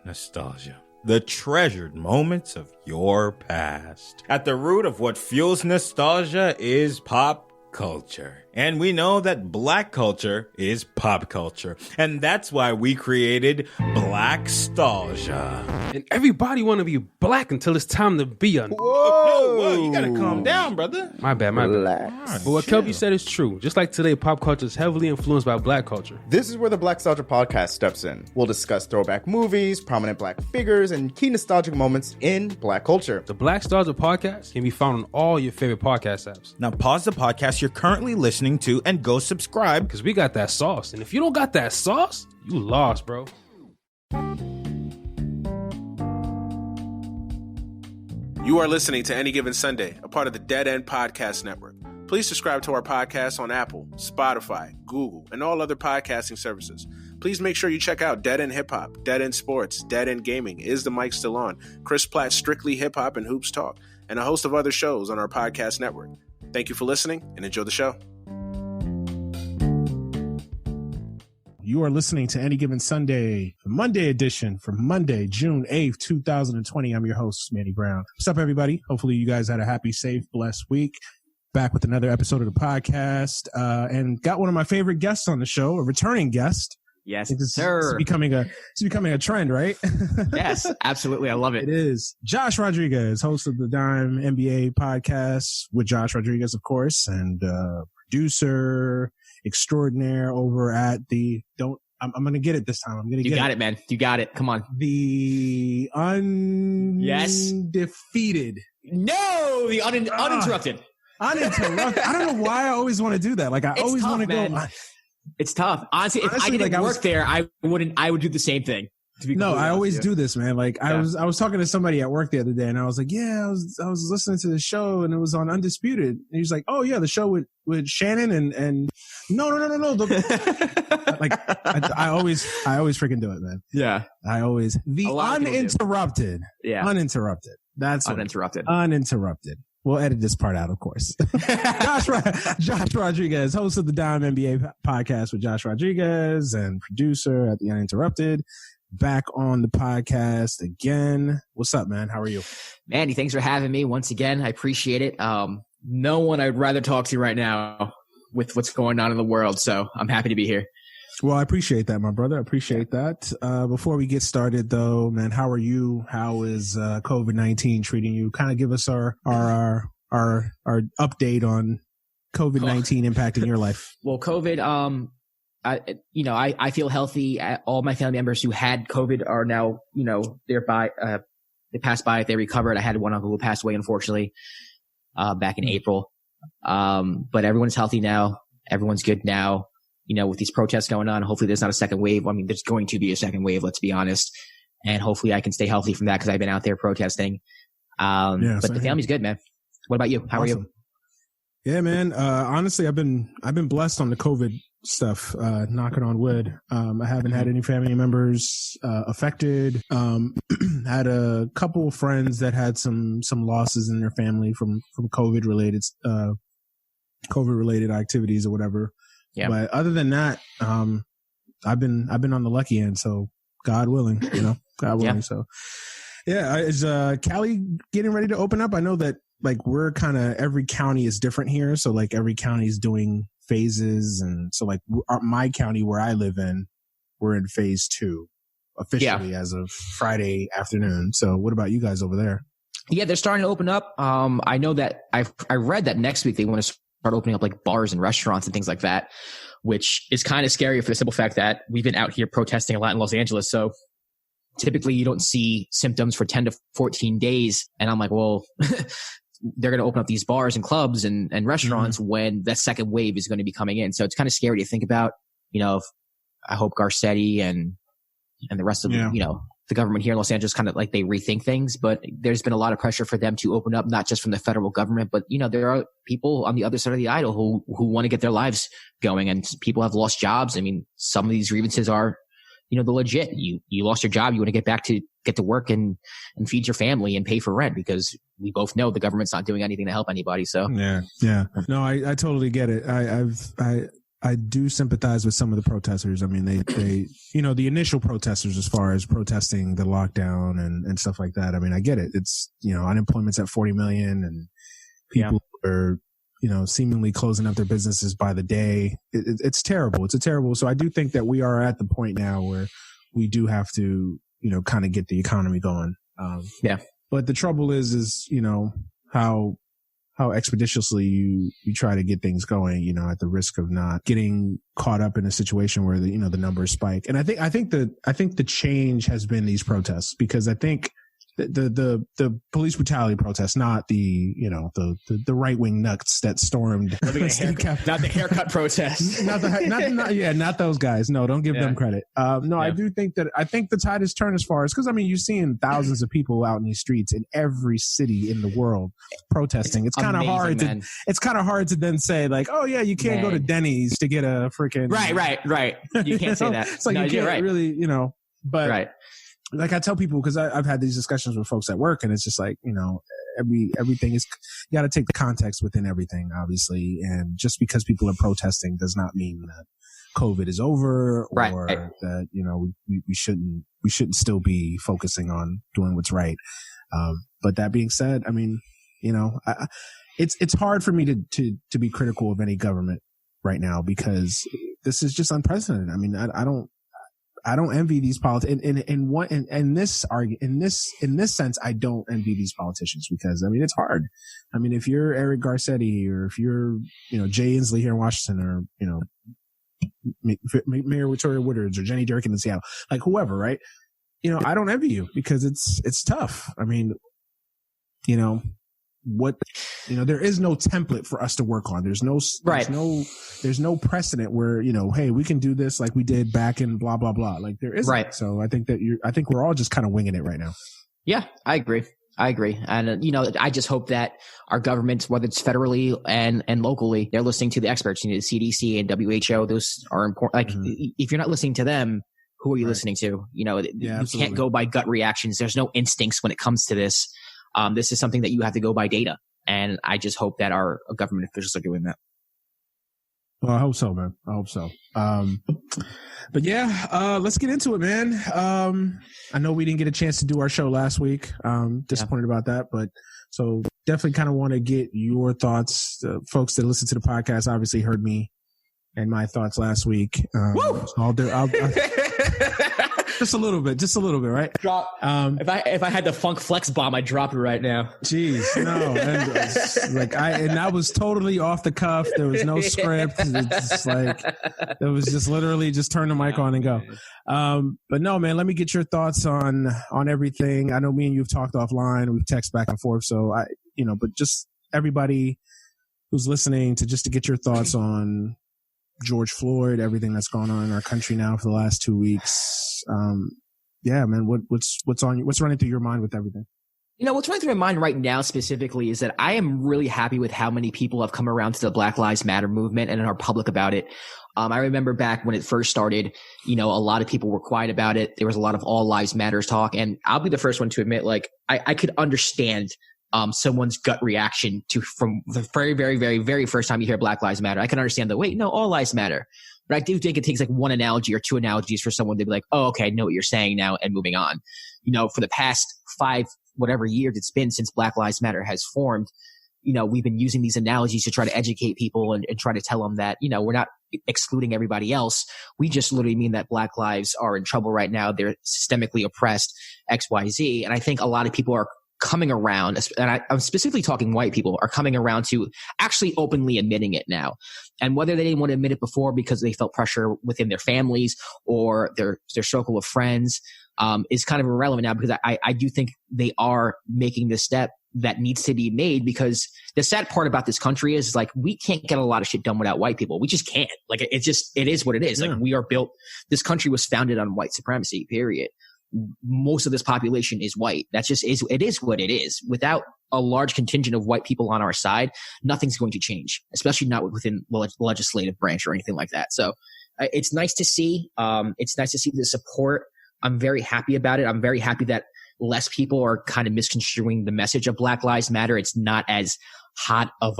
Nostalgia. The treasured moments of your past. At the root of what fuels nostalgia is pop culture. And we know that black culture is pop culture. And that's why we created Blackstalgia. And everybody want to be black until it's time to be a... Whoa, you gotta calm down, brother. My bad. But what Kelby said is true. Just like today, pop culture is heavily influenced by black culture. This is where the Blackstalgia podcast steps in. We'll discuss throwback movies, prominent black figures, and key nostalgic moments in black culture. The Blackstalgia podcast can be found on all your favorite podcast apps. Now pause the podcast you're currently listening to and go subscribe. Because we got that sauce. And if you don't got that sauce, you lost, bro. You are listening to Any Given Sunday, a part of the Dead End Podcast Network. Please subscribe to our podcast on Apple, Spotify, Google, and all other podcasting services. Please make sure you check out Dead End Hip Hop, Dead End Sports, Dead End Gaming, Is the Mic Still On, Chris Platt's Strictly Hip Hop and Hoops Talk, and a host of other shows on our podcast network. Thank you for listening and enjoy the show. You are listening to Any Given Sunday, the Monday edition for Monday, June 8th, 2020. I'm your host, Manny Brown. What's up, everybody? Hopefully you guys had a happy, safe, blessed week. Back with another episode of the podcast, and got one of my favorite guests on the show, a returning guest. Yes, sir. It's becoming a trend, right? Yes, absolutely. I love it. It is. Josh Rodriguez, host of the Dime NBA podcast with Josh Rodriguez, of course, and producer extraordinaire over at the I'm going to get it this time. You got it, man. You got it. Come on. The undefeated. No, the uninterrupted. Uninterrupted. I don't know why I always want to do that. Like I always want to go. It's tough. Honestly, if I didn't work there, I would do the same thing. No, I always do this, man. Like I was talking to somebody at work the other day and I was like, yeah, I was listening to the show and it was on Undisputed. And he's like, oh yeah, the show with Shannon and no. Like I always freaking do it, man. Yeah. The uninterrupted. Yeah. Uninterrupted. That's uninterrupted. Uninterrupted. We'll edit this part out, of course. Josh Rodriguez, host of the Dime NBA podcast with Josh Rodriguez and producer at the Uninterrupted. Back on the podcast again. What's up, man? How are you? Manny, thanks for having me once again. I appreciate it. No one I'd rather talk to right now with what's going on in the world. So I'm happy to be here. Well, I appreciate that, my brother. I appreciate that. Before we get started, though, man, how are you? How is COVID-19 treating you? Kind of give us our update on COVID-19 impacting your life. Well, COVID, I feel healthy. All my family members who had COVID are now, they passed by. They recovered. I had one uncle who passed away, unfortunately, back in April. But everyone's healthy now. Everyone's good now. With these protests going on, hopefully there's not a second wave. I mean, there's going to be a second wave, let's be honest. And hopefully I can stay healthy from that because I've been out there protesting. But the family's good, man. What about you? How are you? Yeah, man. Honestly, I've been blessed on the COVID stuff, knocking on wood. I haven't had any family members affected. Had a couple of friends that had some losses in their family from COVID related activities or whatever. Yeah. But other than that, I've been on the lucky end. So God willing, God willing. Yeah. So yeah, is Cali getting ready to open up? I know that like we're kind of, every county is different here. So like every county is doing phases. And so like my county where I live in, we're in phase 2 officially as of Friday afternoon. So what about you guys over there? Yeah, they're starting to open up. I know that I read that next week they want to start opening up like bars and restaurants and things like that, which is kind of scary for the simple fact that we've been out here protesting a lot in Los Angeles. So typically you don't see symptoms for 10 to 14 days. And I'm like, well, they're going to open up these bars and clubs and restaurants when that second wave is going to be coming in. So it's kind of scary to think about, if I hope Garcetti and the rest of the government here in Los Angeles kind of like they rethink things, but there's been a lot of pressure for them to open up, not just from the federal government, but there are people on the other side of the aisle who want to get their lives going, and people have lost jobs. I mean, some of these grievances are, the legit. You lost your job. You want to get to work and feed your family and pay for rent because we both know the government's not doing anything to help anybody. So yeah. No, I totally get it. I do sympathize with some of the protesters. I mean, they the initial protesters as far as protesting the lockdown and stuff like that. I mean, I get it. It's, unemployment's at 40 million and people are, seemingly closing up their businesses by the day. It's terrible. It's a terrible. So I do think that we are at the point now where we do have to, kind of get the economy going. But the trouble is, how expeditiously you try to get things going, at the risk of not getting caught up in a situation where the numbers spike. And I think the change has been these protests, because I think the police brutality protests, not the right wing nuts that stormed not the haircut protests, not those guys. No, don't give them credit. I do think the tide has turned as far as, because I mean, you're seeing thousands of people out in these streets in every city in the world protesting. It's kind of hard it's kind of hard to then say like, oh yeah, you can't go to Denny's to get a freaking right. You can't say that. It's like, you can't really, but right. Like I tell people, because I've had these discussions with folks at work, and it's just like, everything is, you got to take the context within everything, obviously. And just because people are protesting does not mean that COVID is over, or that, we shouldn't still be focusing on doing what's right. But that being said, I mean, it's hard for me to be critical of any government right now, because this is just unprecedented. I mean, I don't envy these politicians. In this sense, I don't envy these politicians, because I mean, it's hard. I mean, if you're Eric Garcetti, or if you're, Jay Inslee here in Washington, or, Mayor Victoria Woodard, or Jenny Durkin in Seattle, like whoever, right? I don't envy you, because it's tough. I mean, there is no template for us to work on. There's no precedent where, hey, we can do this like we did back in blah, blah, blah. Like there isn't. Right. So I think we're all just kind of winging it right now. Yeah, I agree. And, I just hope that our governments, whether it's federally and locally, they're listening to the experts, the CDC and WHO. Those are important. Like if you're not listening to them, who are you listening to? You can't go by gut reactions. There's no instincts when it comes to this. This is something that you have to go by data. And I just hope that our government officials are doing that. Well, I hope so, man. I hope so. But yeah, let's get into it, man. I know we didn't get a chance to do our show last week. Disappointed about that, but so definitely kind of want to get your thoughts. The folks that listen to the podcast obviously heard me and my thoughts last week. Woo! So I'll just a little bit, right? Drop. If I had the funk flex bomb, I'd drop it right now. Jeez, no. And that was totally off the cuff. There was no script. It's like, it was just literally just turn the mic on and go. But no, man, let me get your thoughts on everything. I know me and you've talked offline. We've texted back and forth. So but just everybody who's listening to get your thoughts on George Floyd, everything that's gone on in our country now for the last 2 weeks. Yeah, man, what's running through your mind with everything? What's running through my mind right now specifically is that I am really happy with how many people have come around to the Black Lives Matter movement and are public about it. I remember back when it first started, a lot of people were quiet about it. There was a lot of all lives matters talk. And I'll be the first one to admit, like, I could understand someone's gut reaction from the very, very, very, very first time you hear Black Lives Matter. I can understand that, wait, no, all lives matter. But I do think it takes like one analogy or two analogies for someone to be like, oh, okay, I know what you're saying now, and moving on. For the past 5, whatever years it's been since Black Lives Matter has formed, we've been using these analogies to try to educate people and try to tell them that, we're not excluding everybody else. We just literally mean that Black lives are in trouble right now. They're systemically oppressed, XYZ. And I think a lot of people are coming around, and I'm specifically talking white people, are coming around to actually openly admitting it now. And whether they didn't want to admit it before because they felt pressure within their families or their circle of friends, is kind of irrelevant now, because I do think they are making this step that needs to be made, because the sad part about this country is like, we can't get a lot of shit done without white people. We just can't. Like, it is what it is. Yeah. Like, we are built, this country was founded on white supremacy, period. Most of this population is white. It is what it is. Without a large contingent of white people on our side, nothing's going to change, especially not within the legislative branch or anything like that. So it's nice to see. It's nice to see the support. I'm very happy about it. I'm very happy that less people are kind of misconstruing the message of Black Lives Matter. It's not as hot of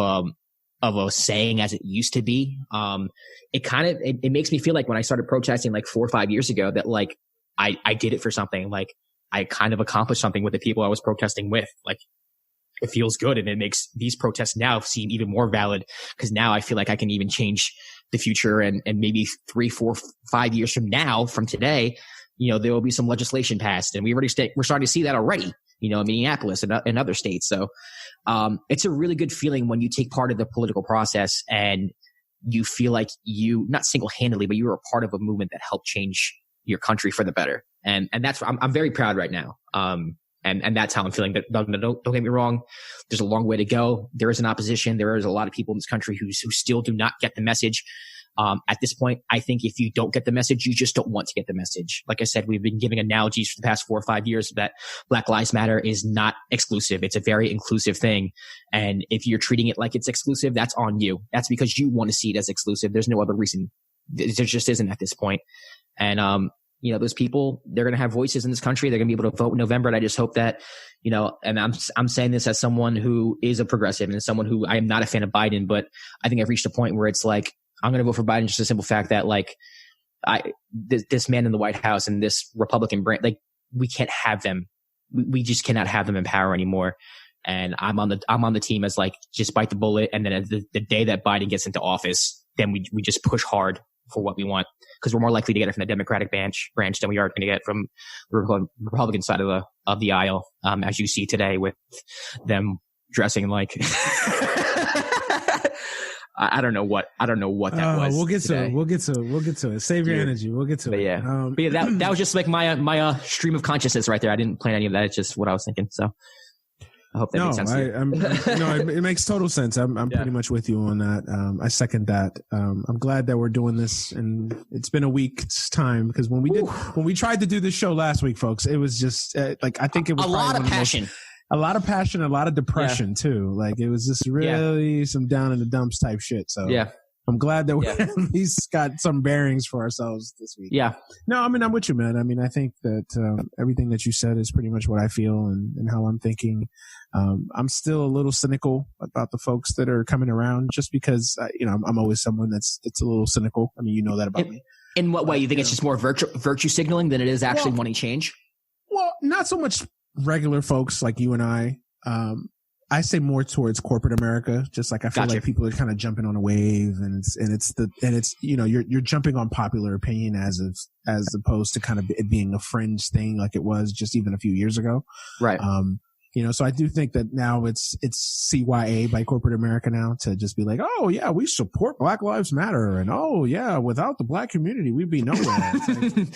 of a saying as it used to be. It makes me feel like when I started protesting like 4 or 5 years ago that like I did it for something. Like I kind of accomplished something with the people I was protesting with. Like it feels good, and it makes these protests now seem even more valid because now I feel like I can even change the future, and maybe 3, 4, 5 years from now, from today, you know, there will be some legislation passed, and we're starting to see that already, you know, in Minneapolis and other states. So, it's a really good feeling when you take part of the political process and you feel like you, not single-handedly, but you were a part of a movement that helped change your country for the better. And that's, I'm very proud right now. And that's how I'm feeling. Don't get me wrong. There's a long way to go. There is an opposition. There is a lot of people in this country who still do not get the message. At this point, I think if you don't get the message, you just don't want to get the message. Like I said, we've been giving analogies for the past 4 or 5 years that Black Lives Matter is not exclusive. It's a very inclusive thing. And if you're treating it like it's exclusive, that's on you. That's because you want to see it as exclusive. There's no other reason. There just isn't at this point. And, you know, those people, they're going to have voices in this country. They're going to be able to vote in November. And I just hope that, you know, and I'm saying this as someone who is a progressive and someone who I am not a fan of Biden, but I think I've reached a point where it's like, I'm going to vote for Biden just the simple fact that like this man in the White House and this Republican brand, like we can't have them. We just cannot have them in power anymore. And I'm on the team as like, just bite the bullet. And then the day that Biden gets into office, then we just push hard for what we want, because we're more likely to get it from the Democratic branch than we are going to get from the Republican side of the aisle, as you see today with them dressing like I don't know what that was. We'll get to it. Save your energy. We'll get to it. Yeah. But yeah, that was just like my stream of consciousness right there. I didn't plan any of that. It's just what I was thinking. So I hope that makes sense. It makes total sense. I'm pretty much with you on that. I second that. I'm glad that we're doing this, and it's been a week's time, because when we tried to do this show last week, folks, it was just I think it was a lot of passion. A lot of passion, a lot of depression too. Like it was just really some down in the dumps type shit. So I'm glad that we at least got some bearings for ourselves this week. Yeah. No, I mean, I'm with you, man. I mean, I think that everything that you said is pretty much what I feel and how I'm thinking. I'm still a little cynical about the folks that are coming around, just because, I'm always someone that's a little cynical. I mean, you know that about me. In what way? You think it's just more virtue signaling than it is actually wanting change? Well, not so much regular folks like you and I say more towards corporate America. Just like I feel like people are kind of jumping on a wave, and it's you're jumping on popular opinion as opposed to kind of it being a fringe thing like it was just even a few years ago. Right. So I do think that now it's CYA by corporate America now to just be like, oh yeah, we support Black Lives Matter, and oh yeah, without the Black community, we'd be nowhere. Like,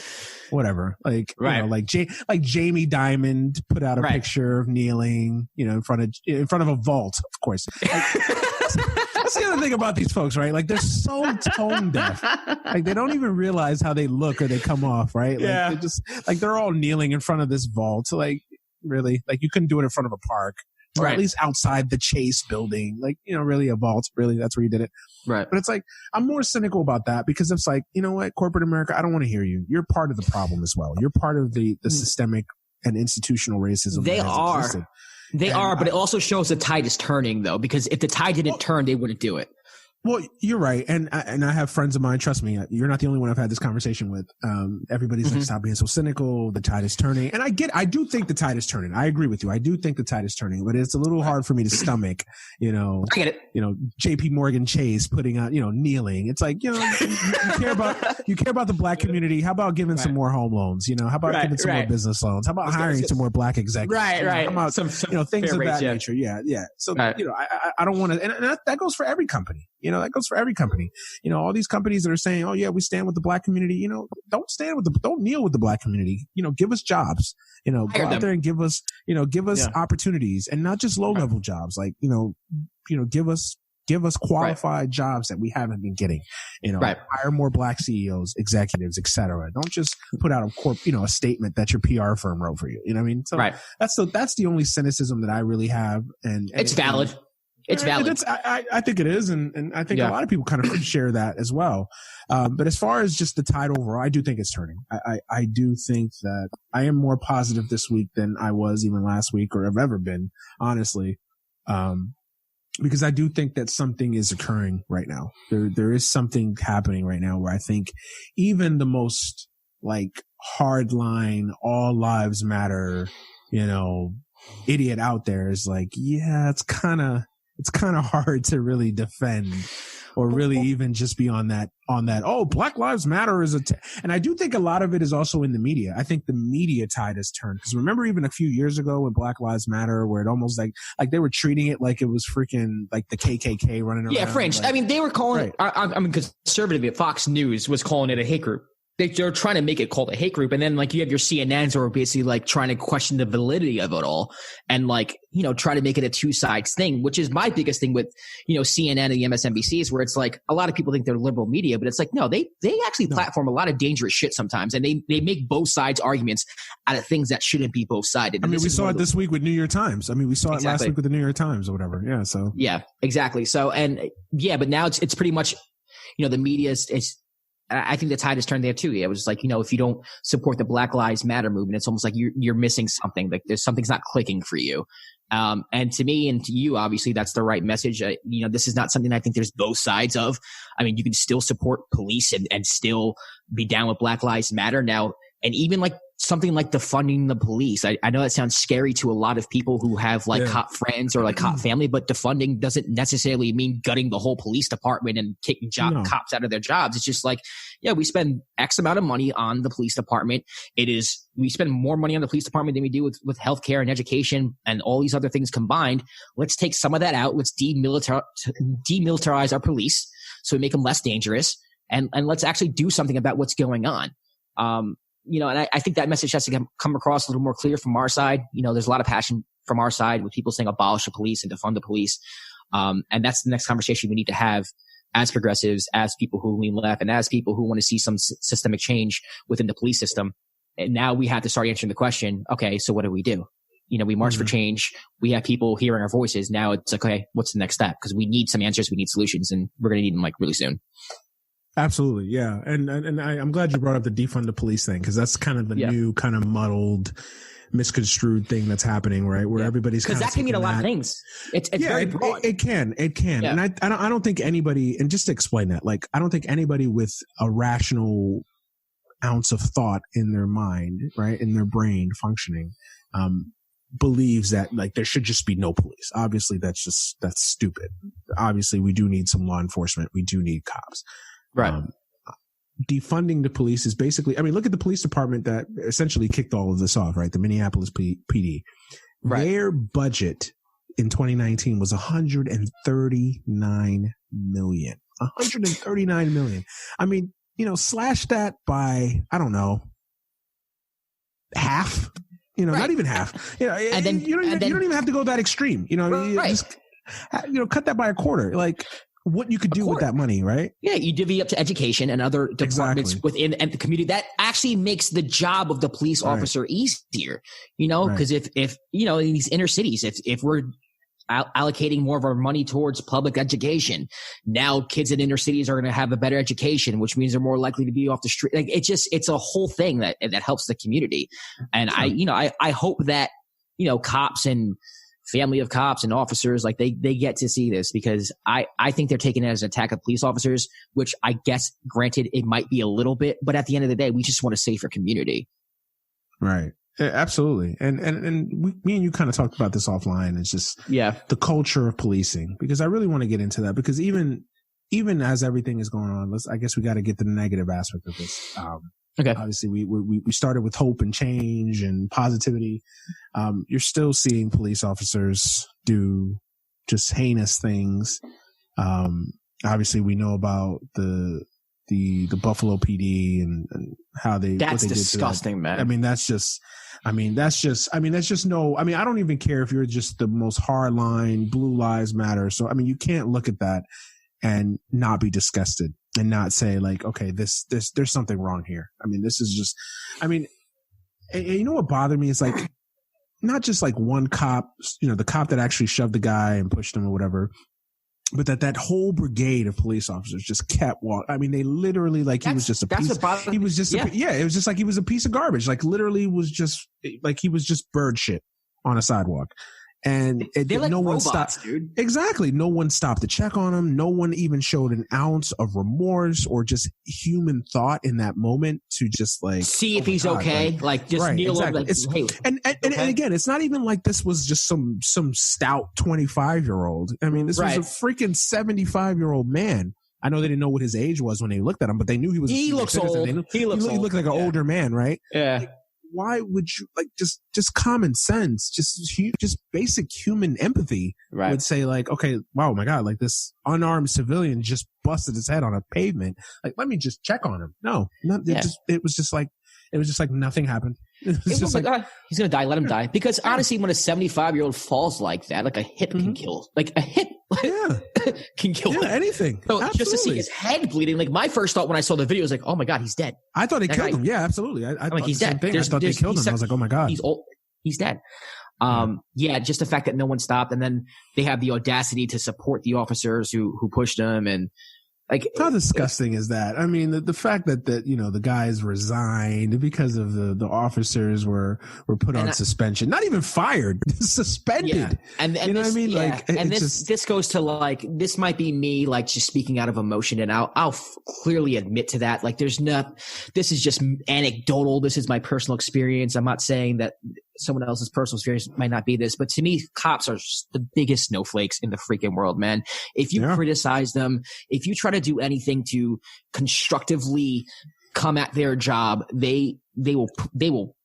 whatever. Like, like Jamie Dimon put out a picture of kneeling, in front of a vault, of course. That's the other thing about these folks, right? Like they're so tone deaf. Like they don't even realize how they look or they come off, right? Like they're just like they're all kneeling in front of this vault. Like, really, like you couldn't do it in front of a park, or at least outside the Chase building, like, really a vault, really, that's where you did it. Right. But it's like, I'm more cynical about that, because it's like, you know what, corporate America, I don't want to hear you. You're part of the problem as well. You're part of the systemic and institutional racism. They are, but it also shows the tide is turning, though, because if the tide didn't turn, they wouldn't do it. Well, you're right. And I have friends of mine, trust me, you're not the only one I've had this conversation with. Everybody's like, stop being so cynical. The tide is turning. And I do think the tide is turning. I agree with you. I do think the tide is turning, but it's a little hard for me to stomach, I get it. JP Morgan Chase putting out, kneeling. It's like, you care about the Black community. How about giving some more home loans? How about giving some more business loans? How about hiring some more Black executives? Right. How about, things of that nature. Yeah. So, I don't want to, and that goes for every company. That goes for every company. All these companies that are saying, oh yeah, we stand with the Black community, don't kneel with the Black community. Give us jobs, go out there and give us opportunities, and not just low level jobs. Like, give us qualified jobs that we haven't been getting, hire more Black CEOs, executives, etc. Don't just put out a statement that your PR firm wrote for you. You know what I mean? So that's the only cynicism that I really have. And it's valid. It's valid. I think it is. And I think a lot of people kind of share that as well. But as far as just the tide overall, I do think it's turning. I do think that I am more positive this week than I was even last week or have ever been, honestly. because I do think that something is occurring right now. There is something happening right now where I think even the most like hardline, all lives matter, idiot out there is like, yeah, it's kind of hard to really defend or really even just be on that. Oh, Black Lives Matter is and I do think a lot of it is also in the media. I think the media tide has turned, because remember even a few years ago with Black Lives Matter, where it almost like they were treating it like it was freaking like the KKK running around. Yeah, fringe. Like, I mean, they were calling it. I mean, conservative. Fox News was calling it a hate group. They're trying to make it called a hate group. And then like you have your CNNs who are basically like trying to question the validity of it all and like, try to make it a two sides thing, which is my biggest thing with, CNN and the MSNBCs, where it's like a lot of people think they're liberal media, but it's like, no, they actually platform a lot of dangerous shit sometimes. And they make both sides arguments out of things that shouldn't be both sided. I mean, we saw it this week with New York Times. I mean, we saw it last week with the New York Times or whatever. Yeah. So. Yeah, exactly. So, and yeah, but now it's pretty much, the media is, I think the tide has turned there too. It was like, if you don't support the Black Lives Matter movement, it's almost like you're missing something. Like something's not clicking for you. And to me and to you, obviously that's the right message. This is not something I think there's both sides of. I mean, you can still support police and still be down with Black Lives Matter now. And even like something like defunding the police. I know that sounds scary to a lot of people who have like cop friends or like cop family, but defunding doesn't necessarily mean gutting the whole police department and kicking cops out of their jobs. It's just like, yeah, we spend X amount of money on the police department. We spend more money on the police department than we do with healthcare and education and all these other things combined. Let's take some of that out. Let's demilitarize our police so we make them less dangerous. And let's actually do something about what's going on. And I think that message has to come across a little more clear from our side. There's a lot of passion from our side with people saying abolish the police and defund the police. And that's the next conversation we need to have as progressives, as people who lean left, and as people who want to see some systemic change within the police system. And now we have to start answering the question, okay, so what do? We march for change. We have people hearing our voices. Now it's like, okay, what's the next step? Because we need some answers. We need solutions, and we're going to need them like really soon. Absolutely. Yeah. And I'm glad you brought up the defund the police thing, because that's kind of the new kind of muddled, misconstrued thing that's happening, right? Where everybody's because that can mean a lot of things. It's very broad. It can. Yeah. And I don't think anybody, and just to explain that, like, I don't think anybody with a rational ounce of thought in their mind, right, in their brain functioning, believes that like there should just be no police. Obviously, that's stupid. Obviously, we do need some law enforcement. We do need cops. Right. Defunding the police is basically, I mean, look at the police department that essentially kicked all of this off, right? The Minneapolis PD. Right. Their budget in 2019 was $139 million. $139 million. I mean, slash that by, I don't know, half, not even half, and then you don't even have to go that extreme, just, cut that by a quarter. Like, what you could do with that money, right? Yeah, you divvy up to education and other departments within the community. That actually makes the job of the police officer easier, because if in these inner cities, if we're allocating more of our money towards public education, now kids in inner cities are going to have a better education, which means they're more likely to be off the street. Like it's a whole thing that helps the community. And I hope that, cops and family of cops and officers, like they get to see this, because I think they're taking it as an attack of police officers, which I guess, granted, it might be a little bit, but at the end of the day, we just want a safer community. Right. Yeah, absolutely. And me and you kind of talked about this offline. It's just the culture of policing, because I really want to get into that, because even as everything is going on, I guess we got to get the negative aspect of this. Okay. Obviously, we started with hope and change and positivity. You're still seeing police officers do just heinous things. Obviously, we know about the Buffalo PD and how that's disgusting, man. I mean, that's just no. I mean, I don't even care if you're just the most hardline Blue Lives Matter. So, I mean, you can't look at that and not be disgusted and not say like, okay, there's something wrong here. I mean, this is just, I mean, and you know what bothered me is like, not just like one cop, the cop that actually shoved the guy and pushed him or whatever, but that whole brigade of police officers just kept walking. I mean, they literally he was just a piece. He was just it was just like he was a piece of garbage. Like literally was just like he was just bird shit on a sidewalk. And they're like no robots, one stopped. dude. Exactly. No one stopped to check on him. No one even showed an ounce of remorse or just human thought in that moment to just like see if he's okay. Like just right, kneel exactly. over. Like, hey, and again, it's not even like this was just some stout 25-year-old. I mean, this was a freaking 75-year-old man. I know they didn't know what his age was when they looked at him, but they knew he was. He looks old. He looked like an older man, right? Yeah. Like, why would you like just common sense, just basic human empathy would say like, okay, wow, my God, like this unarmed civilian just busted his head on a pavement. Like, let me just check on him. No, it was just like nothing happened. It was just like, he's going to die. Let him die. Because honestly, when a 75-year-old falls like that, like a hip can kill, like a hip can kill anything. So just to see his head bleeding, like my first thought when I saw the video was like, oh my God, he's dead. I thought they killed him. Yeah, absolutely. I thought he's dead. I thought they killed him. I was like, oh my God. He's old. He's dead. Just the fact that no one stopped, and then they have the audacity to support the officers who pushed him, and like how disgusting is that? I mean, the fact that the guys resigned because of the officers were put on suspension, not even fired, suspended. Yeah. And you know what I mean? Yeah. Like, and this goes to like, this might be me like just speaking out of emotion, and I'll clearly admit to that. Like, this is just anecdotal. This is my personal experience. I'm not saying that someone else's personal experience might not be this, but to me, cops are the biggest snowflakes in the freaking world, man. If you criticize them, if you try to do anything to constructively come at their job, they will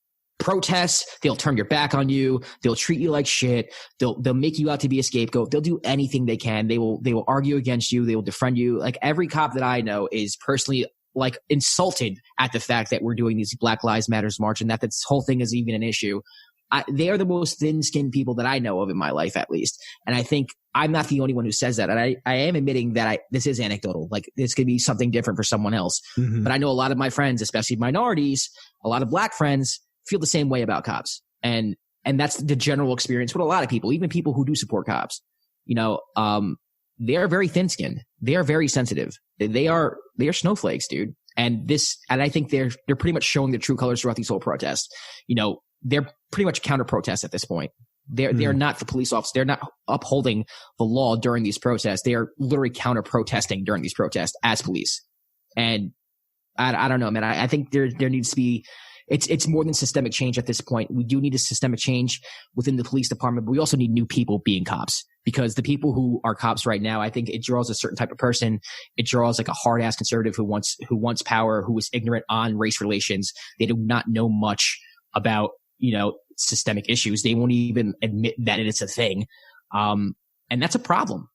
protest. They'll turn your back on you. They'll treat you like shit. They'll make you out to be a scapegoat. They'll do anything they can. They will argue against you. They will defriend you. Like, every cop that I know is personally like insulted at the fact that we're doing these Black Lives Matters march and that this whole thing is even an issue. They are the most thin-skinned people that I know of in my life, at least. And I think I'm not the only one who says that. And I am admitting that this is anecdotal. Like, this could be something different for someone else. Mm-hmm. But I know a lot of my friends, especially minorities, a lot of black friends, feel the same way about cops. And that's the general experience with a lot of people, even people who do support cops. They are very thin-skinned. They are very sensitive. They are snowflakes, dude. And I think they're pretty much showing their true colors throughout these whole protests. They're pretty much counter-protests at this point. They're not the police officers. They're not upholding the law during these protests. They are literally counter-protesting during these protests as police. And I don't know, man. I think there needs to be, it's more than systemic change at this point. We do need a systemic change within the police department, but we also need new people being cops, because the people who are cops right now, I think it draws a certain type of person. It draws like a hard ass conservative who wants power, who is ignorant on race relations. They do not know much about, systemic issues. They won't even admit that it's a thing. And that's a problem.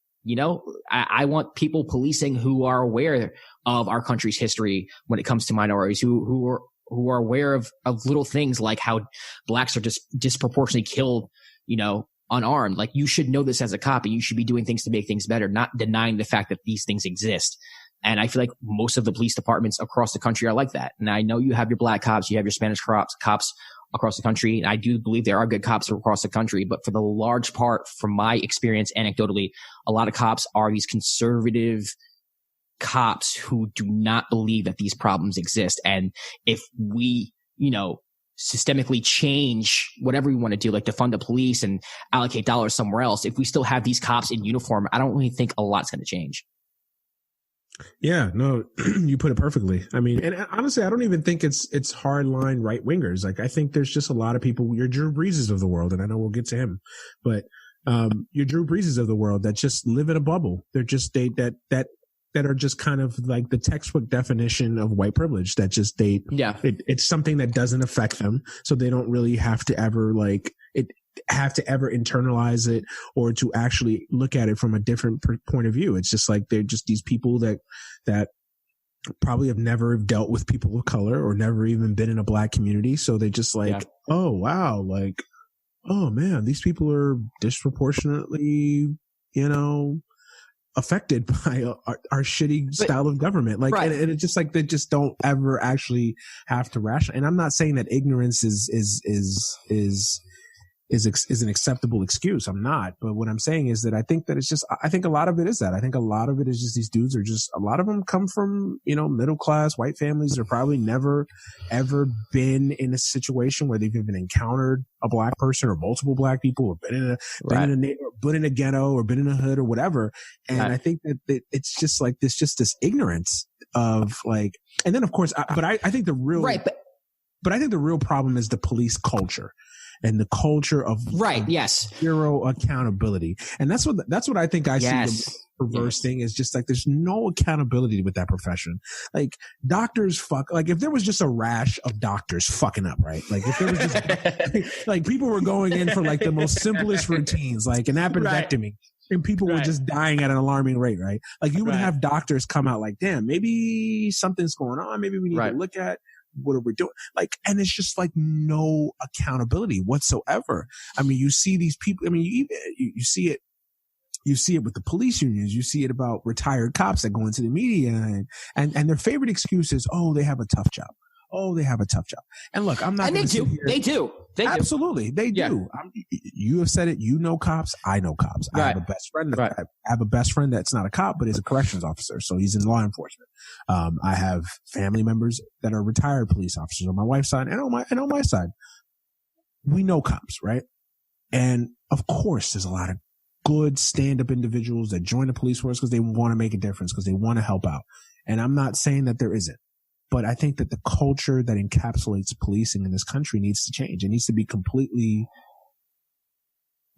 I want people policing who are aware of our country's history when it comes to minorities, who are aware of little things like how blacks are just disproportionately killed, unarmed. Like, you should know this as a cop, and you should be doing things to make things better, not denying the fact that these things exist. And I feel like most of the police departments across the country are like that. And I know you have your black cops, you have your Spanish cops across the country. And I do believe there are good cops across the country, but for the large part, from my experience anecdotally, a lot of cops are these conservative cops who do not believe that these problems exist. And if we, systemically change whatever we want to do, like defund the police and allocate dollars somewhere else, if we still have these cops in uniform, I don't really think a lot's going to change. Yeah, no, you put it perfectly. I mean, and honestly, I don't even think it's hardline right wingers. Like, I think there's just a lot of people, your Drew Breeses of the world, and I know we'll get to him, but your Drew Breeses of the world that just live in a bubble. They're just that are just kind of like the textbook definition of white privilege. That just it's something that doesn't affect them, so they don't really have to ever internalize it or to actually look at it from a different point of view. It's just like, they're just these people that probably have never dealt with people of color or never even been in a black community. So they just like, oh, wow. Like, oh man, these people are disproportionately, affected by our shitty style of government. Like, and it's just like, they just don't ever actually have to rationalize. And I'm not saying that ignorance is is an acceptable excuse. I'm not. But what I'm saying is that I think a lot of it is that. I think a lot of it is just these dudes are just, a lot of them come from, middle class white families. They're probably never ever been in a situation where they've even encountered a black person or multiple black people, or been in a ghetto or been in a hood or whatever. And I think that it's just like this ignorance of like, and then of course, I think the real, but I think the real problem is the police culture. And the culture of zero accountability, and that's what I think I see the perverse thing is just like there's no accountability with that profession. Like doctors like if there was just a rash of doctors fucking up, right? Like if there was just like people were going in for like the most simplest routines, like an appendectomy. And people were just dying at an alarming rate, right? Like you would have doctors come out like, damn, maybe something's going on. Maybe we need to look at what are we doing? Like, and it's just like no accountability whatsoever. I mean, you see these people. I mean, you see it. You see it with the police unions. You see it about retired cops that go into the media and their favorite excuse is, oh, they have a tough job. Oh, they have a tough job. And look, I'm not. And they do. Absolutely, they do. You have said it. You know cops. I know cops. I have a best friend. I have a best friend that's not a cop, but is a corrections officer. So he's in law enforcement. I have family members that are retired police officers on my wife's side and on my side. We know cops, right? And of course, there's a lot of good stand-up individuals that join the police force because they want to make a difference, because they want to help out. And I'm not saying that there isn't. But I think that the culture that encapsulates policing in this country needs to change. It needs to be completely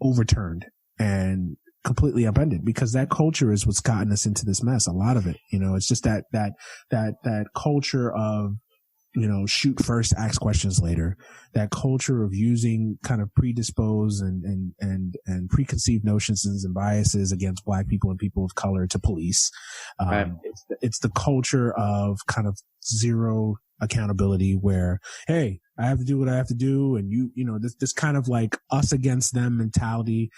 overturned and completely upended, because that culture is what's gotten us into this mess. A lot of it, it's just that culture of, shoot first, ask questions later. That culture of using kind of predisposed and preconceived notions and biases against black people and people of color to police. It's the culture of kind of zero accountability where, hey, I have to do what I have to do. And this kind of like us against them mentality,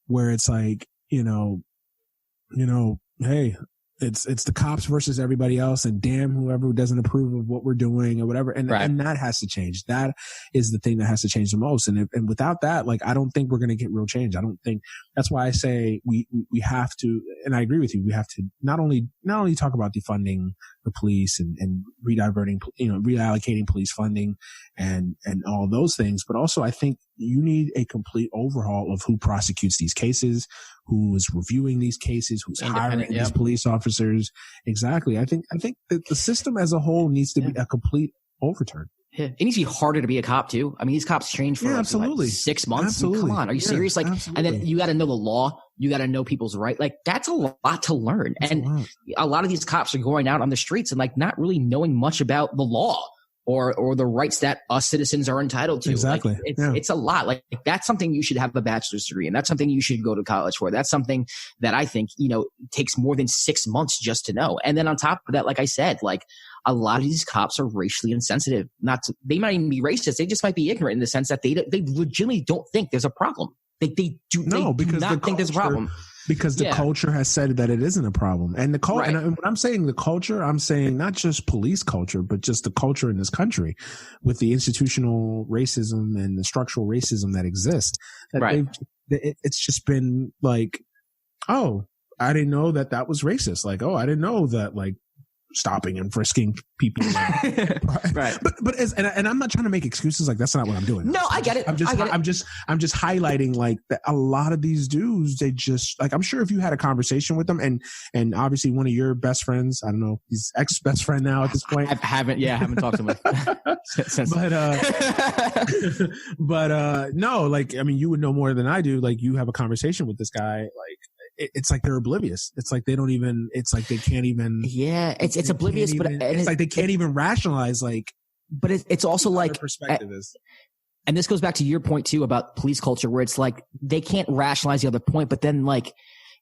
where it's like, hey, it's the cops versus everybody else, and damn whoever doesn't approve of what we're doing or whatever. And that has to change. That is the thing that has to change the most. And without that, like, I don't think we're going to get real change. I don't think that's why I say we have to, and I agree with you. We have to not only talk about defunding the police and reallocating police funding and all those things, but also I think you need a complete overhaul of who prosecutes these cases, who is reviewing these cases, who's hiring these police officers. Exactly. I think that the system as a whole needs to be a complete overturn. Yeah. It needs to be harder to be a cop too. I mean, these cops change for absolutely. 6 months. Absolutely. I mean, come on, are you serious? Like, absolutely. And then you got to know the law. You got to know people's right. Like, that's a lot to learn. And a lot of these cops are going out on the streets and like not really knowing much about the law or the rights that us citizens are entitled to. Exactly. Like, it's a lot. Like, that's something you should have a bachelor's degree, and that's something you should go to college for. That's something that I think, takes more than 6 months just to know. And then on top of that, like I said, like, a lot of these cops are racially insensitive. They might even be racist. They just might be ignorant in the sense that they legitimately don't think there's a problem. They do not think there's a problem. Because the culture has said that it isn't a problem. And the culture, and when I'm saying the culture, I'm saying not just police culture, but just the culture in this country with the institutional racism and the structural racism that exists. It's just been like, oh, I didn't know that was racist. Like, oh, I didn't know that, like, stopping and frisking people. Right. But I'm not trying to make excuses. Like, that's not what I'm doing. No, I get it. I'm just highlighting like that a lot of these dudes, they just like, I'm sure if you had a conversation with them and obviously one of your best friends, I don't know, his ex-best friend now at this point. I haven't talked to him since. But no, like, I mean, you would know more than I do. Like, you have a conversation with this guy, like, it's like they're oblivious. It's like they don't even, it's like they can't even. Yeah, it's oblivious, but it's like they can't even rationalize, like. But it's also like. Perspective is. And this goes back to your point too about police culture, where it's like they can't rationalize the other point, but then like,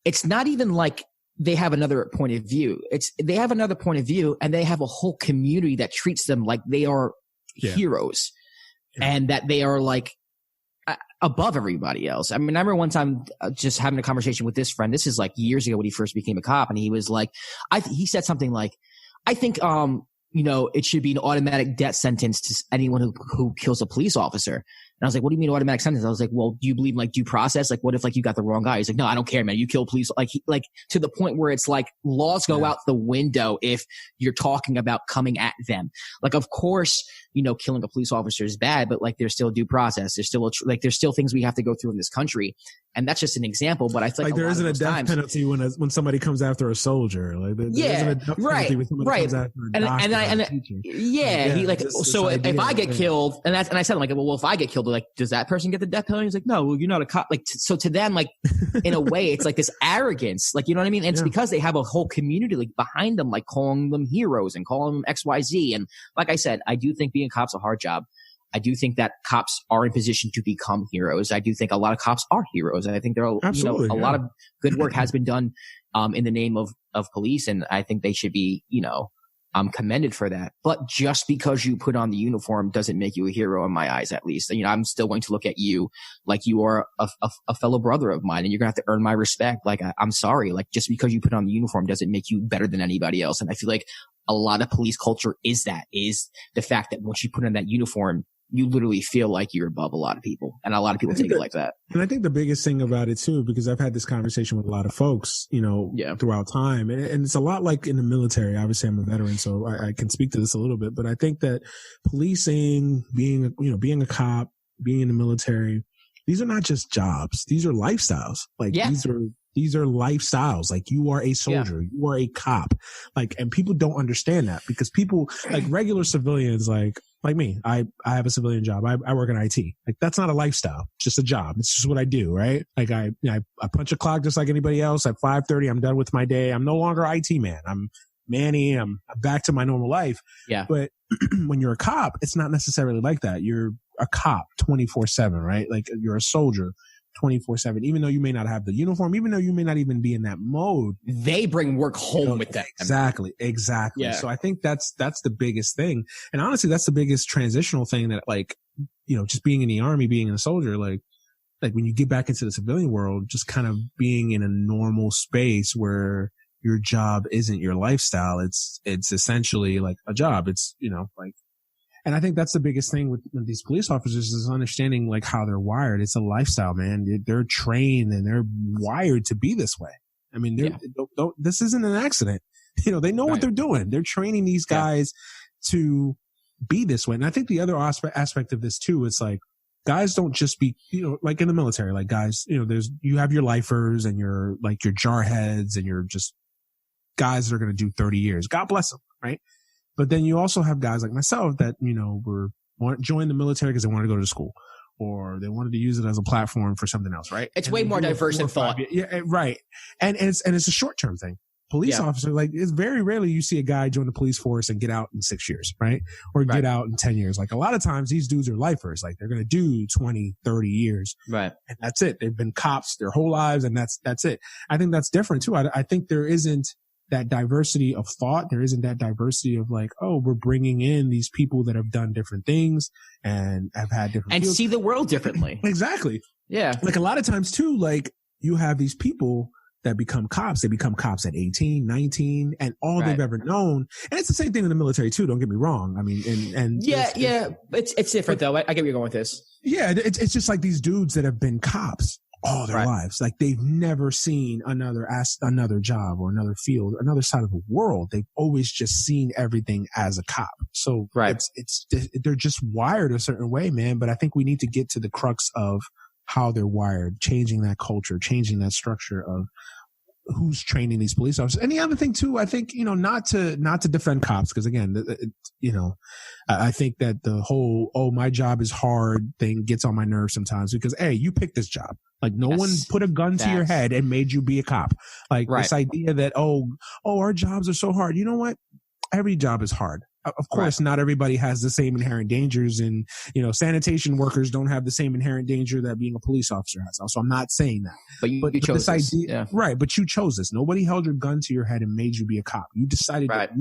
it's not even like they have another point of view. They have another point of view and they have a whole community that treats them like they are heroes and that they are like, above everybody else. I mean, I remember one time just having a conversation with this friend. This is like years ago when he first became a cop, and he was like, he said something like, I think, it should be an automatic death sentence to anyone who kills a police officer. And I was like, what do you mean automatic sentence? I was like, well, do you believe in like due process? Like, what if like you got the wrong guy? He's like, no, I don't care, man. You kill police. Like, like to the point where it's like laws go out the window if you're talking about coming at them. Like, of course, you know, killing a police officer is bad, but like there's still due process. There's still there's still things we have to go through in this country. And that's just an example, but I feel like there isn't a death penalty when somebody comes after a soldier. Like there isn't a death penalty when somebody comes after a doctor. He like, so if I get killed, and I said, I'm like, well, if I get killed, like, does that person get the death penalty? He's like, no, well, you're not a cop. Like, so to them, like, in a way, it's like this arrogance, like, you know what I mean? And it's because they have a whole community like behind them, like calling them heroes and calling them XYZ. And like I said, I do think being a cop's a hard job. I do think that cops are in position to become heroes. I do think a lot of cops are heroes. And I think there are, a lot of good work has been done, in the name of police. And I think they should be, commended for that. But just because you put on the uniform doesn't make you a hero in my eyes, at least. You know, I'm still going to look at you like you are a fellow brother of mine, and you're going to have to earn my respect. Like, I'm sorry. Like, just because you put on the uniform doesn't make you better than anybody else. And I feel like a lot of police culture is the fact that once you put on that uniform, you literally feel like you're above a lot of people, and a lot of people take it like that. And I think the biggest thing about it too, because I've had this conversation with a lot of folks, throughout time, and it's a lot like in the military. Obviously, I'm a veteran, so I can speak to this a little bit, but I think that policing, being a cop, being in the military, these are not just jobs. These are lifestyles. Like these are lifestyles. Like, you are a soldier, you are a cop. Like, and people don't understand that, because people like regular civilians, like me, I have a civilian job. I work in IT. Like, that's not a lifestyle. It's just a job. It's just what I do, right? Like, I punch a clock just like anybody else. At 5:30, I'm done with my day. I'm no longer IT man. I'm Manny. I'm back to my normal life. Yeah. But when you're a cop, it's not necessarily like that. You're a cop 24/7, right? Like, you're a soldier 24/7, even though you may not have the uniform, even though you may not even be in that mode. They bring work home with them. Exactly. Yeah. So I think that's the biggest thing. And honestly, that's the biggest transitional thing that, like, just being in the army, being a soldier, like when you get back into the civilian world, just kind of being in a normal space where your job isn't your lifestyle. It's essentially like a job. It's, and I think that's the biggest thing with these police officers is understanding like how they're wired. It's a lifestyle, man. They're trained and they're wired to be this way. I mean, this isn't an accident. They know what they're doing. They're training these guys to be this way. And I think the other aspect of this too, is like, guys don't just be, like in the military, like guys, you have your lifers and your jarheads and you're just guys that are going to do 30 years. God bless them. Right. But then you also have guys like myself that, joined the military because they wanted to go to school, or they wanted to use it as a platform for something else, right? It's way more diverse than thought. Yeah, right. And it's a short-term thing. Police officer, like, it's very rarely you see a guy join the police force and get out in 6 years, right? Or get out in 10 years. Like, a lot of times these dudes are lifers. Like, they're going to do 20, 30 years. Right. And that's it. They've been cops their whole lives, and that's it. I think that's different too. I think there isn't that diversity of thought. There isn't that diversity of like, oh, we're bringing in these people that have done different things and have had different and fields. See the world differently. Exactly. Yeah. Like, a lot of times too, like, you have these people that become cops. They become cops at 18, 19, and all they've ever known. And it's the same thing in the military too. Don't get me wrong. I mean, it's different though. I get where you're going with this. Yeah. It's just like these dudes that have been cops all their lives. Like, they've never seen another job or another field, another side of the world. They've always just seen everything as a cop. So they're just wired a certain way, man. But I think we need to get to the crux of how they're wired, changing that culture, changing that structure of who's training these police officers. And the other thing too, I think, not to defend cops, because again, I think that the whole, oh, my job is hard thing gets on my nerves sometimes, because, hey, you picked this job. Like, no one put a gun to your head and made you be a cop. Like, this idea that, oh, our jobs are so hard. You know what? Every job is hard. Of course, not everybody has the same inherent dangers, and, sanitation workers don't have the same inherent danger that being a police officer has. So I'm not saying that. But you chose this idea, right? But you chose this. Nobody held your gun to your head and made you be a cop. You decided that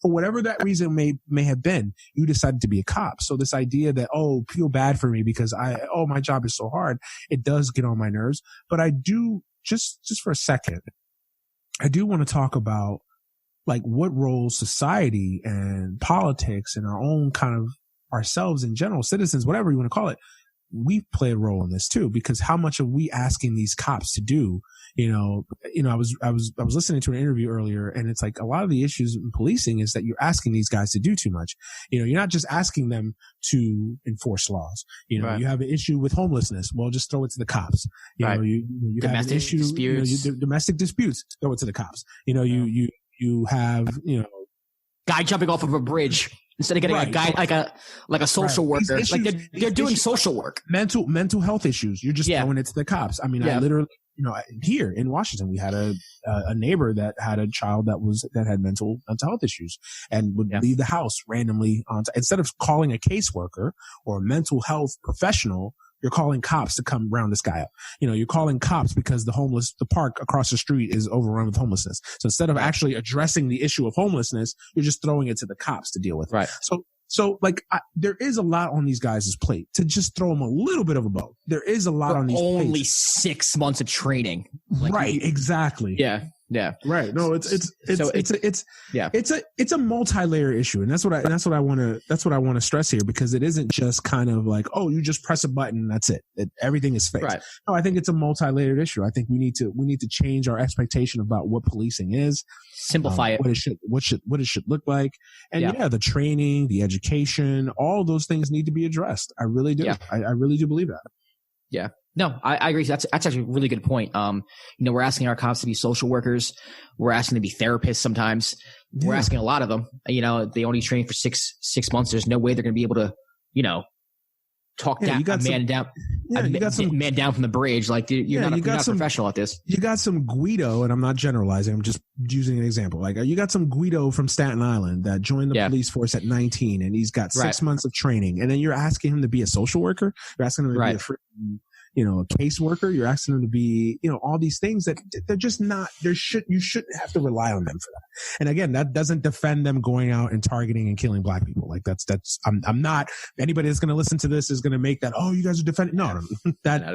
for whatever that reason may have been, you decided to be a cop. So this idea that, oh, feel bad for me because my job is so hard, it does get on my nerves. But I do, just for a second, I do want to talk about, like, what role society and politics and our own kind of ourselves in general, citizens, whatever you want to call it, we play a role in this too, because how much are we asking these cops to do? I was listening to an interview earlier, and it's like a lot of the issues in policing is that you're asking these guys to do too much. You're not just asking them to enforce laws. You have an issue with homelessness. Well, just throw it to the cops. You have an issue, domestic disputes, throw it to the cops. You have, guy jumping off of a bridge. Instead of getting a guy like a social worker, issues, like they're doing social work. Mental health issues. You're just throwing it to the cops. I mean, I literally, here in Washington, we had a neighbor that had a child that had mental health issues and would leave the house randomly instead of calling a caseworker or a mental health professional. You're calling cops to come round this guy up. You're calling cops because the park across the street is overrun with homelessness. So instead of actually addressing the issue of homelessness, you're just throwing it to the cops to deal with. Right. So there is a lot on these guys' plate to just throw them a little bit of a bow. There is a lot on these plates. Only 6 months of training. Exactly. Yeah. Yeah. Right. No, it's a multi-layer issue. And that's what I want to stress here, because it isn't just kind of like, oh, you just press a button and that's it. Everything is fixed. Right. No, I think it's a multi-layered issue. I think we need to change our expectation about what policing is. Simplify it. What it should look like. And the training, the education, all those things need to be addressed. I really do. Yeah. I really do believe that. Yeah. No, I agree. That's actually a really good point. We're asking our cops to be social workers. We're asking them to be therapists sometimes. Yeah. We're asking a lot of them. They only train for six months. There's no way they're going to be able to, talk down a man down. Man down from the bridge. Like you're not a professional at this. You got some Guido, and I'm not generalizing. I'm just using an example. Like you got some Guido from Staten Island that joined the police force at 19, and he's got 6 months of training. And then you're asking him to be a social worker. You're asking him to be a caseworker. You're asking them to be, all these things that they're just not, you shouldn't have to rely on them for that. And again, that doesn't defend them going out and targeting and killing black people. Like I'm not, anybody that's going to listen to this is going to make that, oh, you guys are defending. No,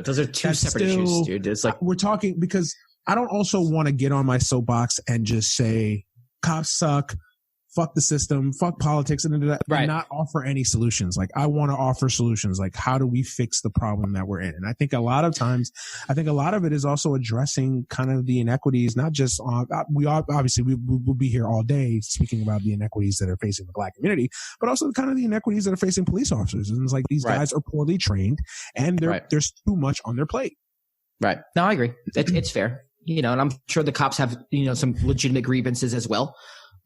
those are two separate issues, dude. It's like, we're talking, because I don't also want to get on my soapbox and just say cops suck. Fuck the system, fuck politics, and not offer any solutions. Like, I want to offer solutions. Like, how do we fix the problem that we're in? And I think a lot of it is also addressing kind of the inequities, not just on, we'll be here all day speaking about the inequities that are facing the black community, but also kind of the inequities that are facing police officers. And it's like, these guys are poorly trained and there's too much on their plate. Right. No, I agree. It's fair. And I'm sure the cops have, some legitimate grievances as well.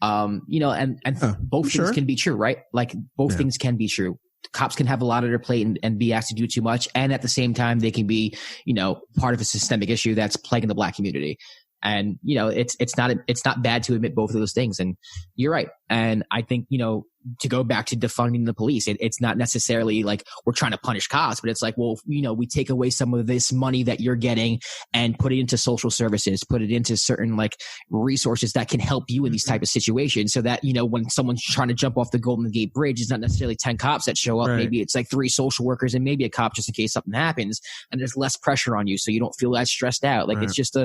Both things can be true, right? Like both things can be true. Cops can have a lot on their plate and be asked to do too much. And at the same time, they can be, part of a systemic issue that's plaguing the black community. And, it's not bad to admit both of those things. And you're right. And I think, to go back to defunding the police, it's not necessarily like we're trying to punish cops, but it's like, well, we take away some of this money that you're getting and put it into social services, put it into certain like resources that can help you in these type of situations, so that, when someone's trying to jump off the Golden Gate Bridge, it's not necessarily 10 cops that show up. Right. Maybe it's like 3 social workers and maybe a cop just in case something happens, and there's less pressure on you. So you don't feel as stressed out. Like it's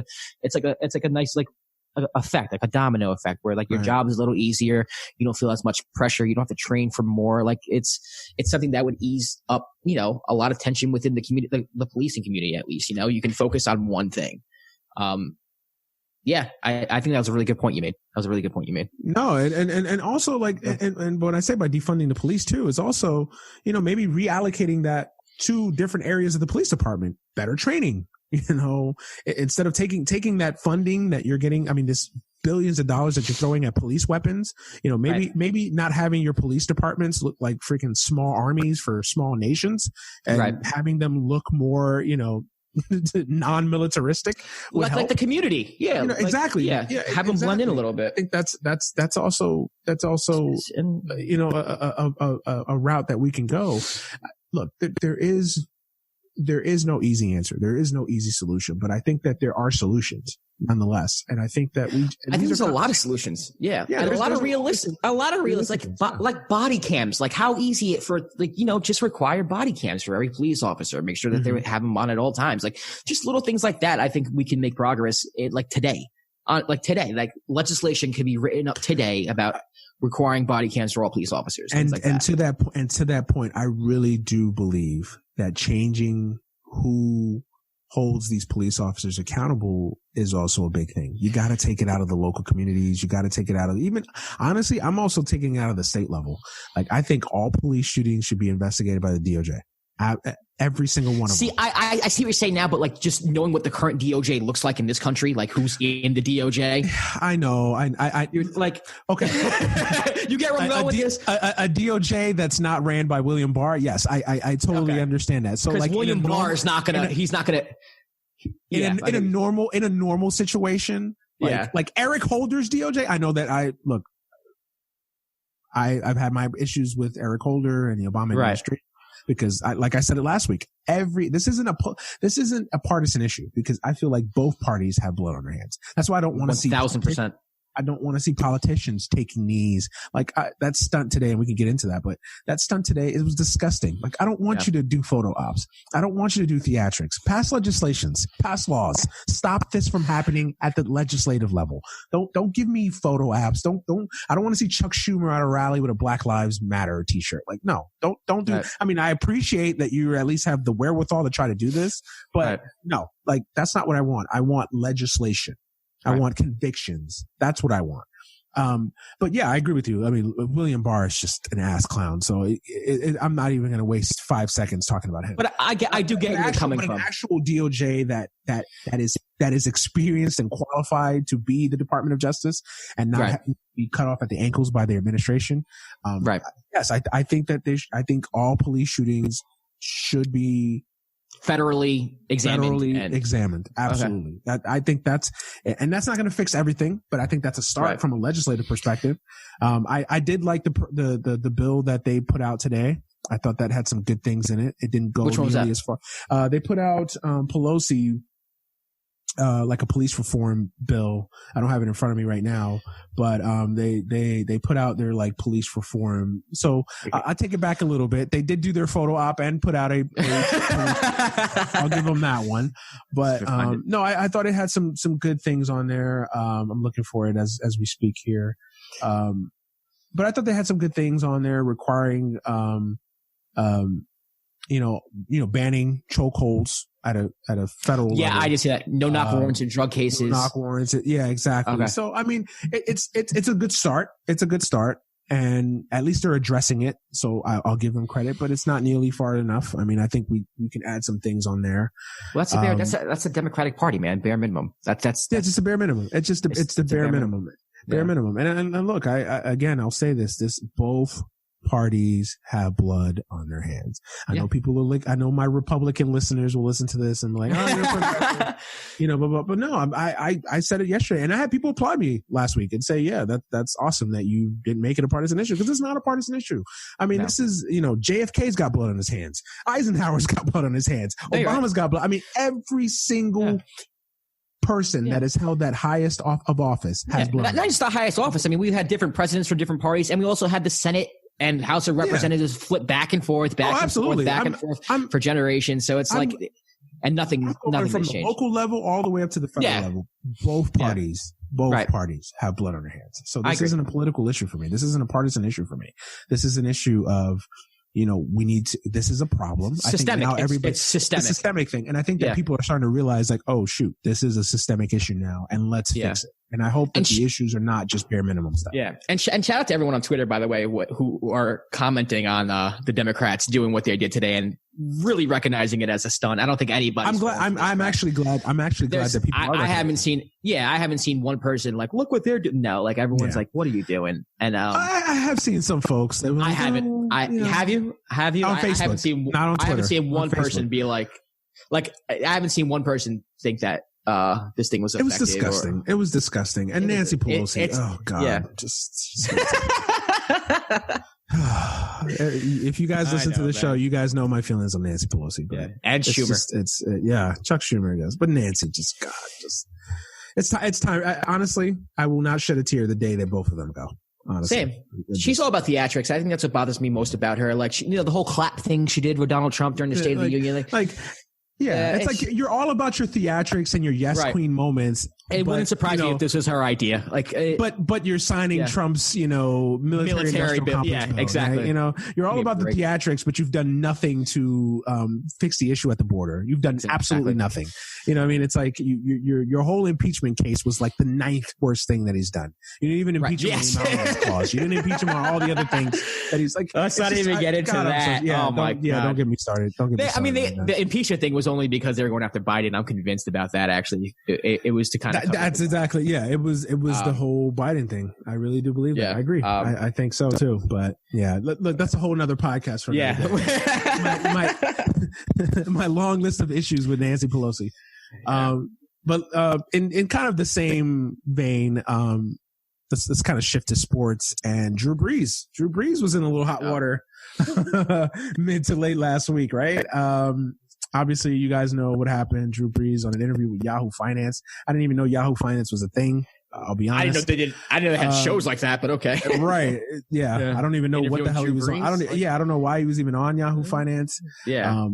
like a nice, like, effect, like a domino effect, where like your job is a little easier. You don't feel as much pressure. You don't have to train for more. Like it's something that would ease up, a lot of tension within the community, the policing community, at least, you can focus on one thing. I think that was a really good point you made. No, and also like, and what I say by defunding the police too is also, maybe reallocating that to different areas of the police department, better training. Instead of taking that funding that you're getting, I mean, this billions of dollars that you're throwing at police weapons, maybe not having your police departments look like freaking small armies for small nations, and having them look more, non-militaristic, like the community. Yeah, exactly. Yeah, have them blend in a little bit. I think that's also a route that we can go. Look, there is no easy answer. There is no easy solution, but I think that there are solutions nonetheless. And I think that I think there's a lot of solutions. Yeah. And a lot of realistic, like body cams, like how easy it for just require body cams for every police officer, make sure that they have them on at all times. Like just little things like that. I think we can make progress today. Like legislation can be written up today about requiring body cams for all police officers. And to that point, I really do believe that changing who holds these police officers accountable is also a big thing. You got to take it out of the local communities. You got to take it out of honestly, I'm also taking it out of the state level. Like, I think all police shootings should be investigated by the DOJ. Every single one of them. I see what you're saying now, but like just knowing what the current DOJ looks like in this country, like who's in the DOJ. I know. You're like, okay. You get where I'm going with this? A DOJ that's not ran by William Barr. Yes, I totally understand that. So like William Barr is not gonna, he's not gonna. In a normal situation, like Eric Holder's DOJ. I know that I've had my issues with Eric Holder and the Obama administration. Because like I said it last week, this isn't a partisan issue, because I feel like both parties have blood on their hands. That's why I don't want to see 1,000%. I don't want to see politicians taking knees. Like that stunt today, and we can get into that, but that stunt today, it was disgusting. Like, I don't want you to do photo ops. I don't want you to do theatrics. Pass legislations, pass laws. Stop this from happening at the legislative level. Don't give me photo apps. I don't want to see Chuck Schumer at a rally with a Black Lives Matter t-shirt. Like, no, don't do. Right. I mean, I appreciate that you at least have the wherewithal to try to do this, but no, like, that's not what I want. I want legislation. I want convictions. That's what I want. But yeah, I agree with you. I mean, William Barr is just an ass clown. So I'm not even going to waste 5 seconds talking about him. But I do get where you're coming from. An actual DOJ that is experienced and qualified to be the Department of Justice and not be cut off at the ankles by the administration. Yes, I think that I think all police shootings should be federally examined. Absolutely. Okay. I think that's not going to fix everything, but I think that's a start from a legislative perspective. I did like the bill that they put out today. I thought that had some good things in it. It didn't go nearly as far. They put out, Pelosi, like a police reform bill. I don't have it in front of me right now, but they put out their like police reform. So I take it back a little bit. They did do their photo op and put out a I'll give them that one. But no, I thought it had some good things on there. I'm looking for it as we speak here. But I thought they had some good things on there requiring banning chokeholds at a federal level. I just see that. No knock warrants in drug cases. No knock warrants. Yeah, exactly. Okay. So, I mean, it's a good start. It's a good start. And at least they're addressing it. So I'll give them credit, but it's not nearly far enough. I mean, I think we can add some things on there. Well, that's a Democratic Party, man. Bare minimum. That's just a bare minimum. It's the bare minimum. Bare minimum. And look, I'll say this, both parties have blood on their hands. I know people will I know my Republican listeners will listen to this and be like, but no, I said it yesterday, and I had people applaud me last week and say, yeah, that's awesome that you didn't make it a partisan issue, because it's not a partisan issue. I mean, this is, JFK's got blood on his hands. Eisenhower's got blood on his hands. Obama's got blood. I mean, every single person that has held that highest of office has blood. Not just the highest office. I mean, we've had different presidents for different parties, and we also had the Senate and House of Representatives flip back and forth, for generations. So it's and nothing from the local level all the way up to the federal level. Both parties have blood on their hands. So this isn't a political issue for me. This isn't a partisan issue for me. This is an issue of, this is a problem. Systemic. I think now it's systemic. It's a systemic thing. And I think that people are starting to realize, like, oh shoot, this is a systemic issue now, and let's fix it. And I hope that the issues are not just bare minimum stuff. Yeah. And shout out to everyone on Twitter, by the way, who are commenting on the Democrats doing what they did today and really recognizing it as a stunt. I don't think anybody. I'm glad. I'm actually glad that people are. I haven't seen one person like, look what they're doing. No, like everyone's like, what are you doing? And I have seen some folks. That I haven't. Have you? On Facebook. I haven't seen. Not on Twitter. I haven't seen one person be like I haven't seen one person think that this thing was effective. It was disgusting. It was disgusting. And Nancy Pelosi. Oh God. Yeah. Just if you guys listen to the show, you guys know my feelings on Nancy Pelosi. But and Schumer. Chuck Schumer does. But Nancy it's time. Honestly, I will not shed a tear the day that both of them go. Honestly. Same. She's all about theatrics. I think that's what bothers me most about her. Like, the whole clap thing she did with Donald Trump during the State of the Union. Yeah, it's like you're all about your theatrics and your queen moments. It wouldn't surprise me if this was her idea. Like, but you're signing Trump's, military bill. Yeah, exactly. Right? You're all about the theatrics, but you've done nothing to fix the issue at the border. You've done absolutely nothing. You know what I mean? It's like your whole impeachment case was like the 9th worst thing that he's done. You didn't even impeach him on the Empowerment Clause. You didn't impeach him on all the other things that he's like. Let's not even get into that. God. Don't get me started. The impeachment thing was only because they were going after Biden. I'm convinced about that. Actually, it was to kind of. That's exactly. Yeah, it was the whole Biden thing. I really do believe that. I agree. I think so too. But yeah, look, that's a whole nother podcast for my long list of issues with Nancy Pelosi. But in kind of the same vein, let's kind of shift to sports and Drew Brees. Drew Brees was in a little hot water mid to late last week, right? Obviously, you guys know what happened. Drew Brees on an interview with Yahoo Finance. I didn't even know Yahoo Finance was a thing. I'll be honest. I didn't know they did. I didn't know they had shows like that, but okay. Right. Yeah. I don't even know what the hell he was on. I don't know why he was even on Yahoo Finance. Yeah.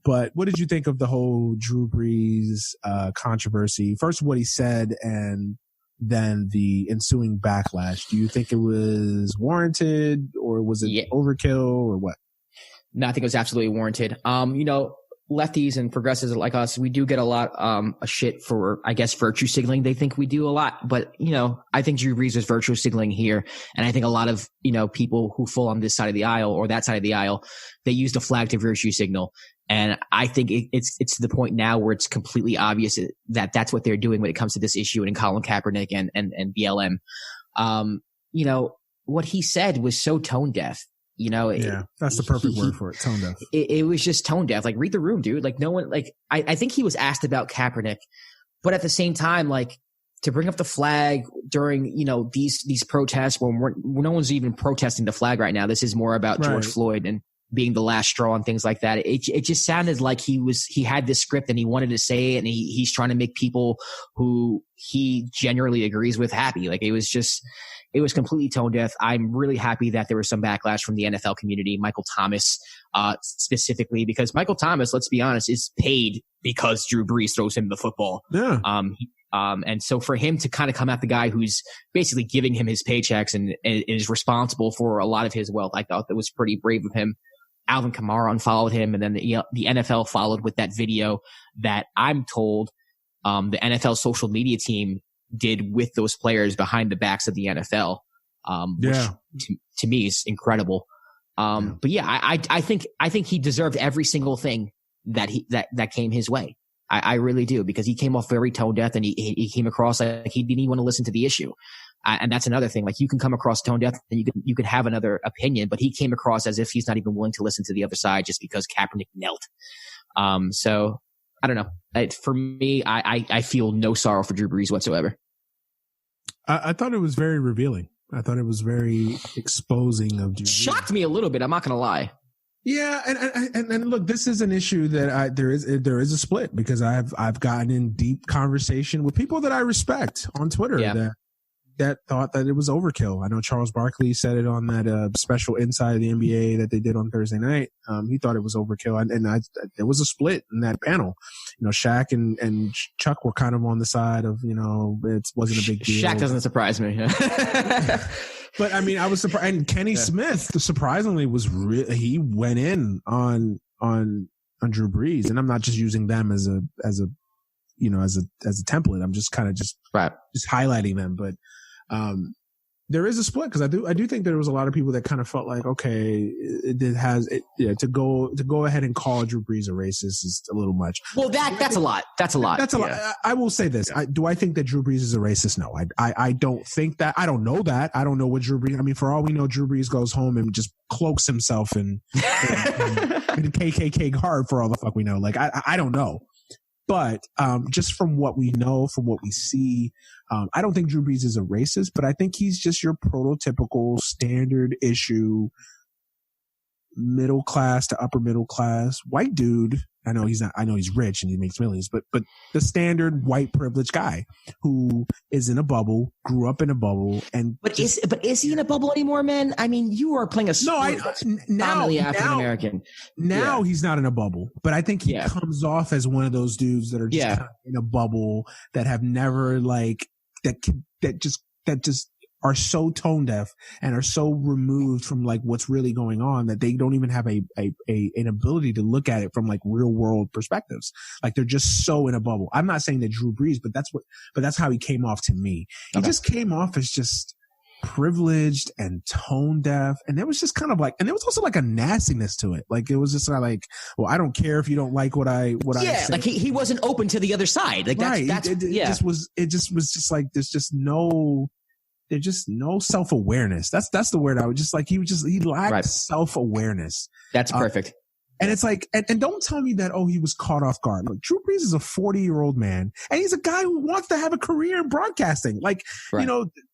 But what did you think of the whole Drew Brees controversy? First, what he said, and then the ensuing backlash. Do you think it was warranted, or was it overkill, or what? No, I think it was absolutely warranted. Lefties and progressives like us, we do get a lot of shit for, I guess, virtue signaling. They think we do a lot, but I think Drew Brees was virtue signaling here, and I think a lot of people who fall on this side of the aisle or that side of the aisle, they use the flag to virtue signal, and I think it's to the point now where it's completely obvious that that's what they're doing when it comes to this issue and in Colin Kaepernick and BLM. What he said was so tone deaf. That's the perfect word for it. Tone deaf. It was just tone deaf. Like, read the room, dude. Like, no one, like, I think he was asked about Kaepernick, but at the same time, like, to bring up the flag during, these protests when no one's even protesting the flag right now. This is more about George Floyd and being the last straw and things like that. It just sounded like he had this script and he wanted to say it, and he's trying to make people who he genuinely agrees with happy. Like, it was completely tone deaf. I'm really happy that there was some backlash from the NFL community, Michael Thomas, specifically, because Michael Thomas, let's be honest, is paid because Drew Brees throws him the football. Yeah. And so for him to kind of come at the guy who's basically giving him his paychecks and is responsible for a lot of his wealth, I thought that was pretty brave of him. Alvin Kamara unfollowed him, and then the NFL followed with that video that I'm told the NFL social media team did with those players behind the backs of the NFL, which to me is incredible. But yeah, I think he deserved every single thing that came his way. I really do, because he came off very tone deaf, and he came across like he didn't even want to listen to the issue. And that's another thing. Like, you can come across tone deaf and you could have another opinion, but he came across as if he's not even willing to listen to the other side just because Kaepernick knelt. So I don't know. For me, I feel no sorrow for Drew Brees whatsoever. I thought it was very revealing. I thought it was very exposing of Drew Brees. Shocked me a little bit. I'm not going to lie. Yeah, and look, this is an issue that there is a split, because I've gotten in deep conversation with people that I respect on Twitter that thought that it was overkill. I know Charles Barkley said it on that special Inside of the NBA that they did on Thursday night. He thought it was overkill, and there was a split in that panel. Shaq and Chuck were kind of on the side of it wasn't a big deal. Shaq doesn't surprise me. But I mean, I was surprised. And Kenny Smith, surprisingly, he went in on Drew Brees, and I'm not just using them as a template. I'm just kind of just highlighting them. But there is a split, because I do think there was a lot of people that kind of felt like, okay, to go ahead and call Drew Brees a racist is a little much. Well, that's a lot. That's a lot. That's a lot. I will say this. Do I think that Drew Brees is a racist? No, I don't think that. I don't know that. I don't know what Drew Brees, I mean, for all we know, Drew Brees goes home and just cloaks himself in KKK garb for all the fuck we know. Like, I don't know. But just from what we know, from what we see, I don't think Drew Brees is a racist, but I think he's just your prototypical standard issue middle class to upper middle class white dude. I know he's not. I know he's rich and he makes millions, but the standard white privileged guy who is in a bubble, grew up in a bubble, and is he in a bubble anymore, man? I mean, you are playing a sport that's predominantly African American. Now he's not in a bubble, but I think he comes off as one of those dudes that are just kind of in a bubble that have never like that just are so tone deaf and are so removed from like what's really going on that they don't even have an ability to look at it from like real world perspectives. Like they're just so in a bubble. I'm not saying that Drew Brees, but that's how he came off to me. He just came off as just privileged and tone deaf. And there was just kind of like, and there was also like a nastiness to it. Like it was just like, well, I don't care if you don't like what I say. Like he wasn't open to the other side. Like that's it just was just like, there's just no self-awareness. That's the word I would just like. He lacked self-awareness. That's perfect. And it's like, and don't tell me that, he was caught off guard. Look, Drew Brees is a 40-year-old man and he's a guy who wants to have a career in broadcasting. Like,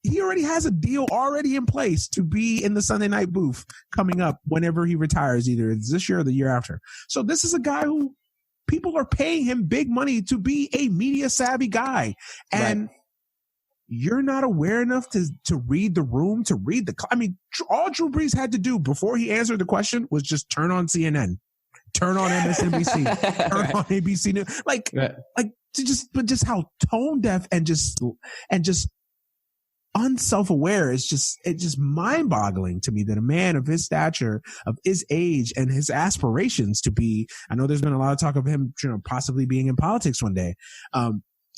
he already has a deal already in place to be in the Sunday night booth coming up whenever he retires, either this year or the year after. So this is a guy who people are paying him big money to be a media savvy guy. And you're not aware enough to read the room, to read all Drew Brees had to do before he answered the question was just turn on CNN, turn on MSNBC, turn on ABC News. Just how tone deaf and just unself-aware is just mind-boggling to me that a man of his stature, of his age and his aspirations to be, I know there's been a lot of talk of him, possibly being in politics one day.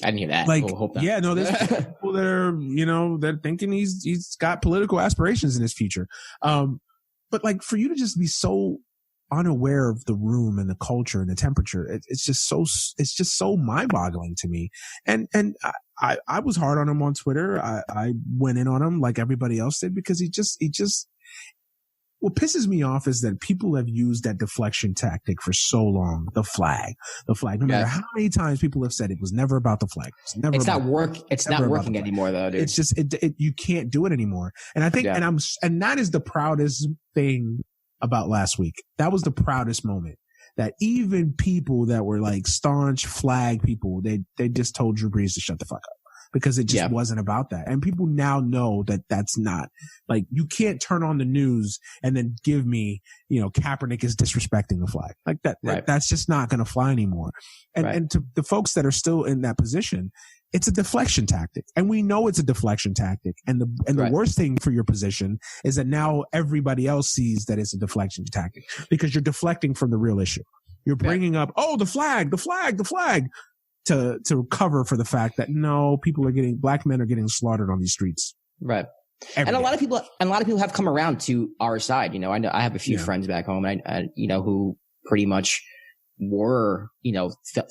I didn't hear that. Hope not. Yeah, no, there's people that are, they're thinking he's got political aspirations in his future. But like for you to just be so unaware of the room and the culture and the temperature, it's just so mind-boggling to me. And I was hard on him on Twitter. I went in on him like everybody else did because he just what pisses me off is that people have used that deflection tactic for so long. The flag. No matter how many times people have said it was never about the flag. It's not working anymore though, dude. It's just, you can't do it anymore. And I think, and that is the proudest thing about last week. That was the proudest moment that even people that were like staunch flag people, they just told Drew Brees to shut the fuck up. Because it just wasn't about that. And people now know that that's not like, you can't turn on the news and then give me, Kaepernick is disrespecting the flag like that. That's just not going to fly anymore. And to the folks that are still in that position, it's a deflection tactic. And we know it's a deflection tactic. And the worst thing for your position is that now everybody else sees that it's a deflection tactic because you're deflecting from the real issue. You're bringing up, the flag. To cover for the fact that black men are getting slaughtered on these streets. Right. And a lot of people have come around to our side. I know I have a few friends back home who pretty much were,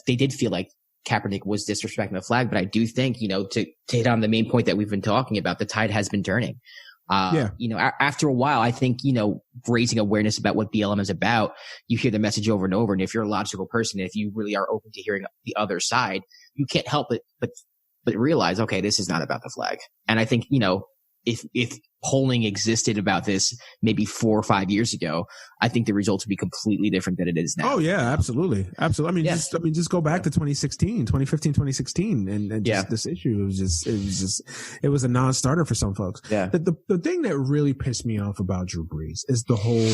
they did feel like Kaepernick was disrespecting the flag. But I do think, to hit on the main point that we've been talking about, the tide has been turning. After a while, I think, raising awareness about what BLM is about, you hear the message over and over. And if you're a logical person, if you really are open to hearing the other side, you can't help it but realize, okay, this is not about the flag. And I think, if polling existed about this maybe 4 or 5 years ago, I think the results would be completely different than it is now. Oh yeah, absolutely. Just go back to 2015, 2016, and just this issue. It was a non-starter for some folks. Yeah. The thing that really pissed me off about Drew Brees is the whole,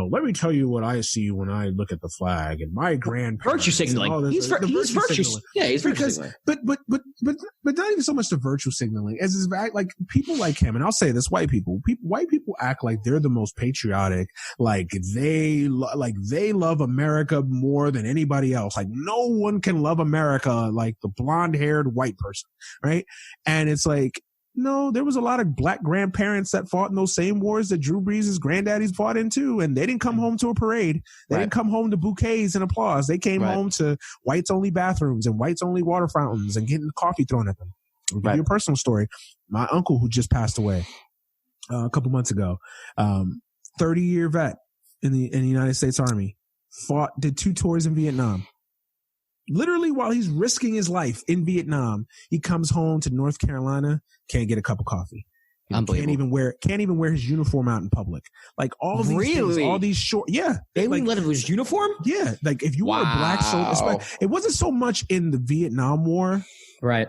let me tell you what I see when I look at the flag and my grandparents. Virtue signaling. He's virtue signaling. Yeah, he's virtue signaling. But not even so much the virtue signaling as is like people like him. And I'll say this: white people act like they're the most patriotic, like they love America more than anybody else. Like no one can love America like the blonde-haired white person, right? And it's like, no, there was a lot of black grandparents that fought in those same wars that Drew Brees' granddaddies fought in too. And they didn't come home to a parade. They didn't come home to bouquets and applause. They came home to whites only bathrooms and whites only water fountains and getting coffee thrown at them. I'll give you a personal story. My uncle, who just passed away a couple months ago, 30-year vet in the United States Army, did 2 tours in Vietnam. Literally while he's risking his life in Vietnam, he comes home to North Carolina, can't get a cup of coffee. Can't even wear his uniform out in public. Like all of these things, all these short. Yeah, they wouldn't let him his uniform. Yeah, like if you were a black soldier, it wasn't so much in the Vietnam War, right?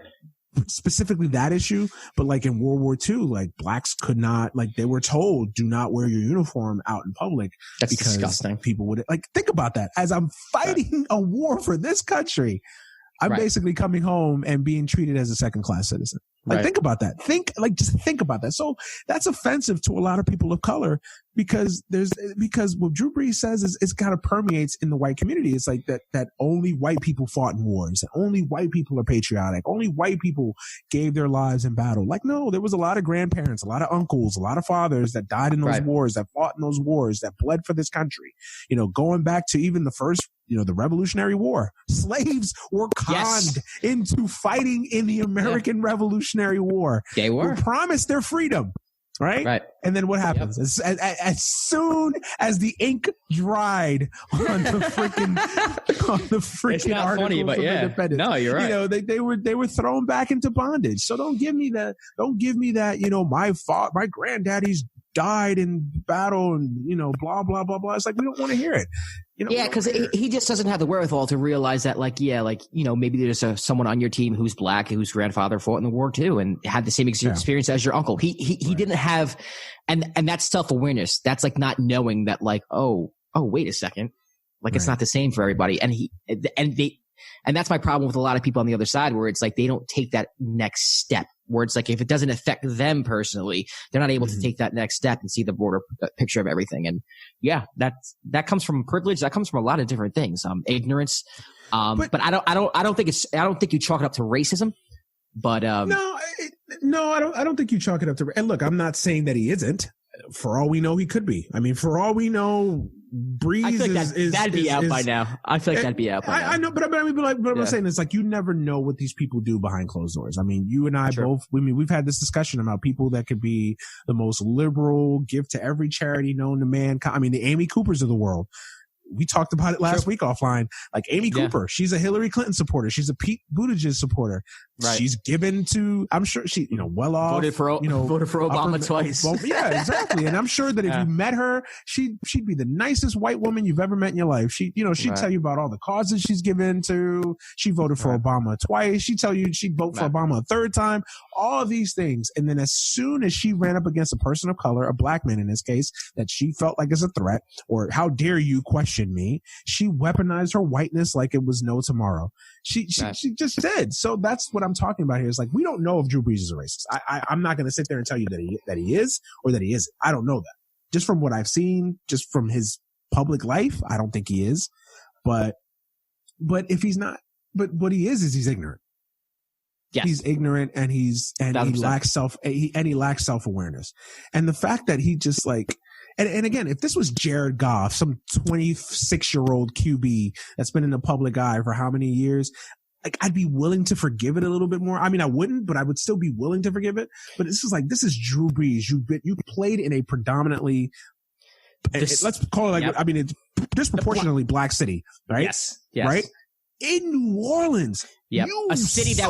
Specifically that issue, but like in World War II, like blacks could not, like they were told, do not wear your uniform out in public. That's because disgusting. People would like think about that. As I'm fighting a war for this country, I'm basically coming home and being treated as a second-class citizen. Like, think about that. Just think about that. So that's offensive to a lot of people of color because what Drew Brees says is it's kind of permeates in the white community. It's like that only white people fought in wars, that only white people are patriotic, only white people gave their lives in battle. Like, no, there was a lot of grandparents, a lot of uncles, a lot of fathers that died in those wars, that fought in those wars, that bled for this country. You know, going back to even the first, the Revolutionary War, slaves were conned into fighting in the American Revolutionary War. They were promised their freedom, right? And then what happens? As soon as the ink dried on the freaking it's not funny, but Independence, no, you're right. They were thrown back into bondage. So don't give me that. My granddaddies died in battle and blah blah blah blah. It's like we don't want to hear it. Because he just doesn't have the wherewithal to realize that, maybe there's someone on your team who's black, whose grandfather fought in the war too, and had the same experience as your uncle. He didn't have, and that's self-awareness. That's like not knowing that, wait a second, it's not the same for everybody. And that's my problem with a lot of people on the other side, where it's like they don't take that next step. Where it's like if it doesn't affect them personally, they're not able to take that next step and see the broader picture of everything. And that comes from privilege. That comes from a lot of different things. Ignorance. But I don't think you chalk it up to racism. But no, I don't think you chalk it up to. And look, I'm not saying that he isn't. For all we know, he could be. I mean, for all we know, Brees I feel like that'd be out by now. I feel like that'd be out by now. I know, but what I'm saying is like you never know what these people do behind closed doors. I mean, you and I both. I mean, we've had this discussion about people that could be the most liberal, give to every charity known to mankind. I mean, the Amy Coopers of the world. We talked about it last week offline. Like Amy Cooper, she's a Hillary Clinton supporter. She's a Pete Buttigieg supporter. Right. She's given to, I'm sure she, well off. Voted for Obama twice. Yeah, exactly. And I'm sure that if you met her, she'd be the nicest white woman you've ever met in your life. She'd tell you about all the causes she's given to. She voted for Obama twice. She'd tell you she'd vote for Obama a third time. All of these things. And then as soon as she ran up against a person of color, a black man in this case, that she felt like is a threat, or how dare you question me, she weaponized her whiteness like it was no tomorrow. She just did. So that's what I'm talking about here. Is like, we don't know if Drew Brees is a racist. I'm not going to sit there and tell you that he is or that he isn't. I don't know that. Just from what I've seen, just from his public life, I don't think he is. But if he's not, but what he is he's ignorant. Yes. He's ignorant and he lacks self-awareness. And the fact that he just like, and again, if this was Jared Goff, some 26-year-old QB that's been in the public eye for how many years, like I'd be willing to forgive it a little bit more. I mean, I wouldn't, but I would still be willing to forgive it. But this is Drew Brees. You played in a predominantly, let's call it like, I mean, it's disproportionately black city, right? Yes. Right? In New Orleans. Yep. A city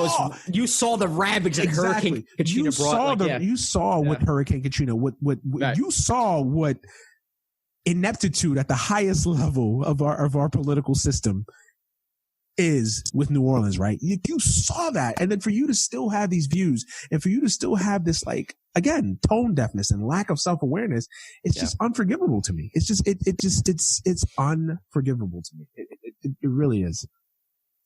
you saw the ravage that Hurricane Katrina brought. You saw what Hurricane Katrina, you saw what ineptitude at the highest level of our political system is with New Orleans, right? You saw that. And then for you to still have these views and for you to still have this, like, again, tone deafness and lack of self-awareness, it's just unforgivable to me. It's just, it's unforgivable to me. It really is.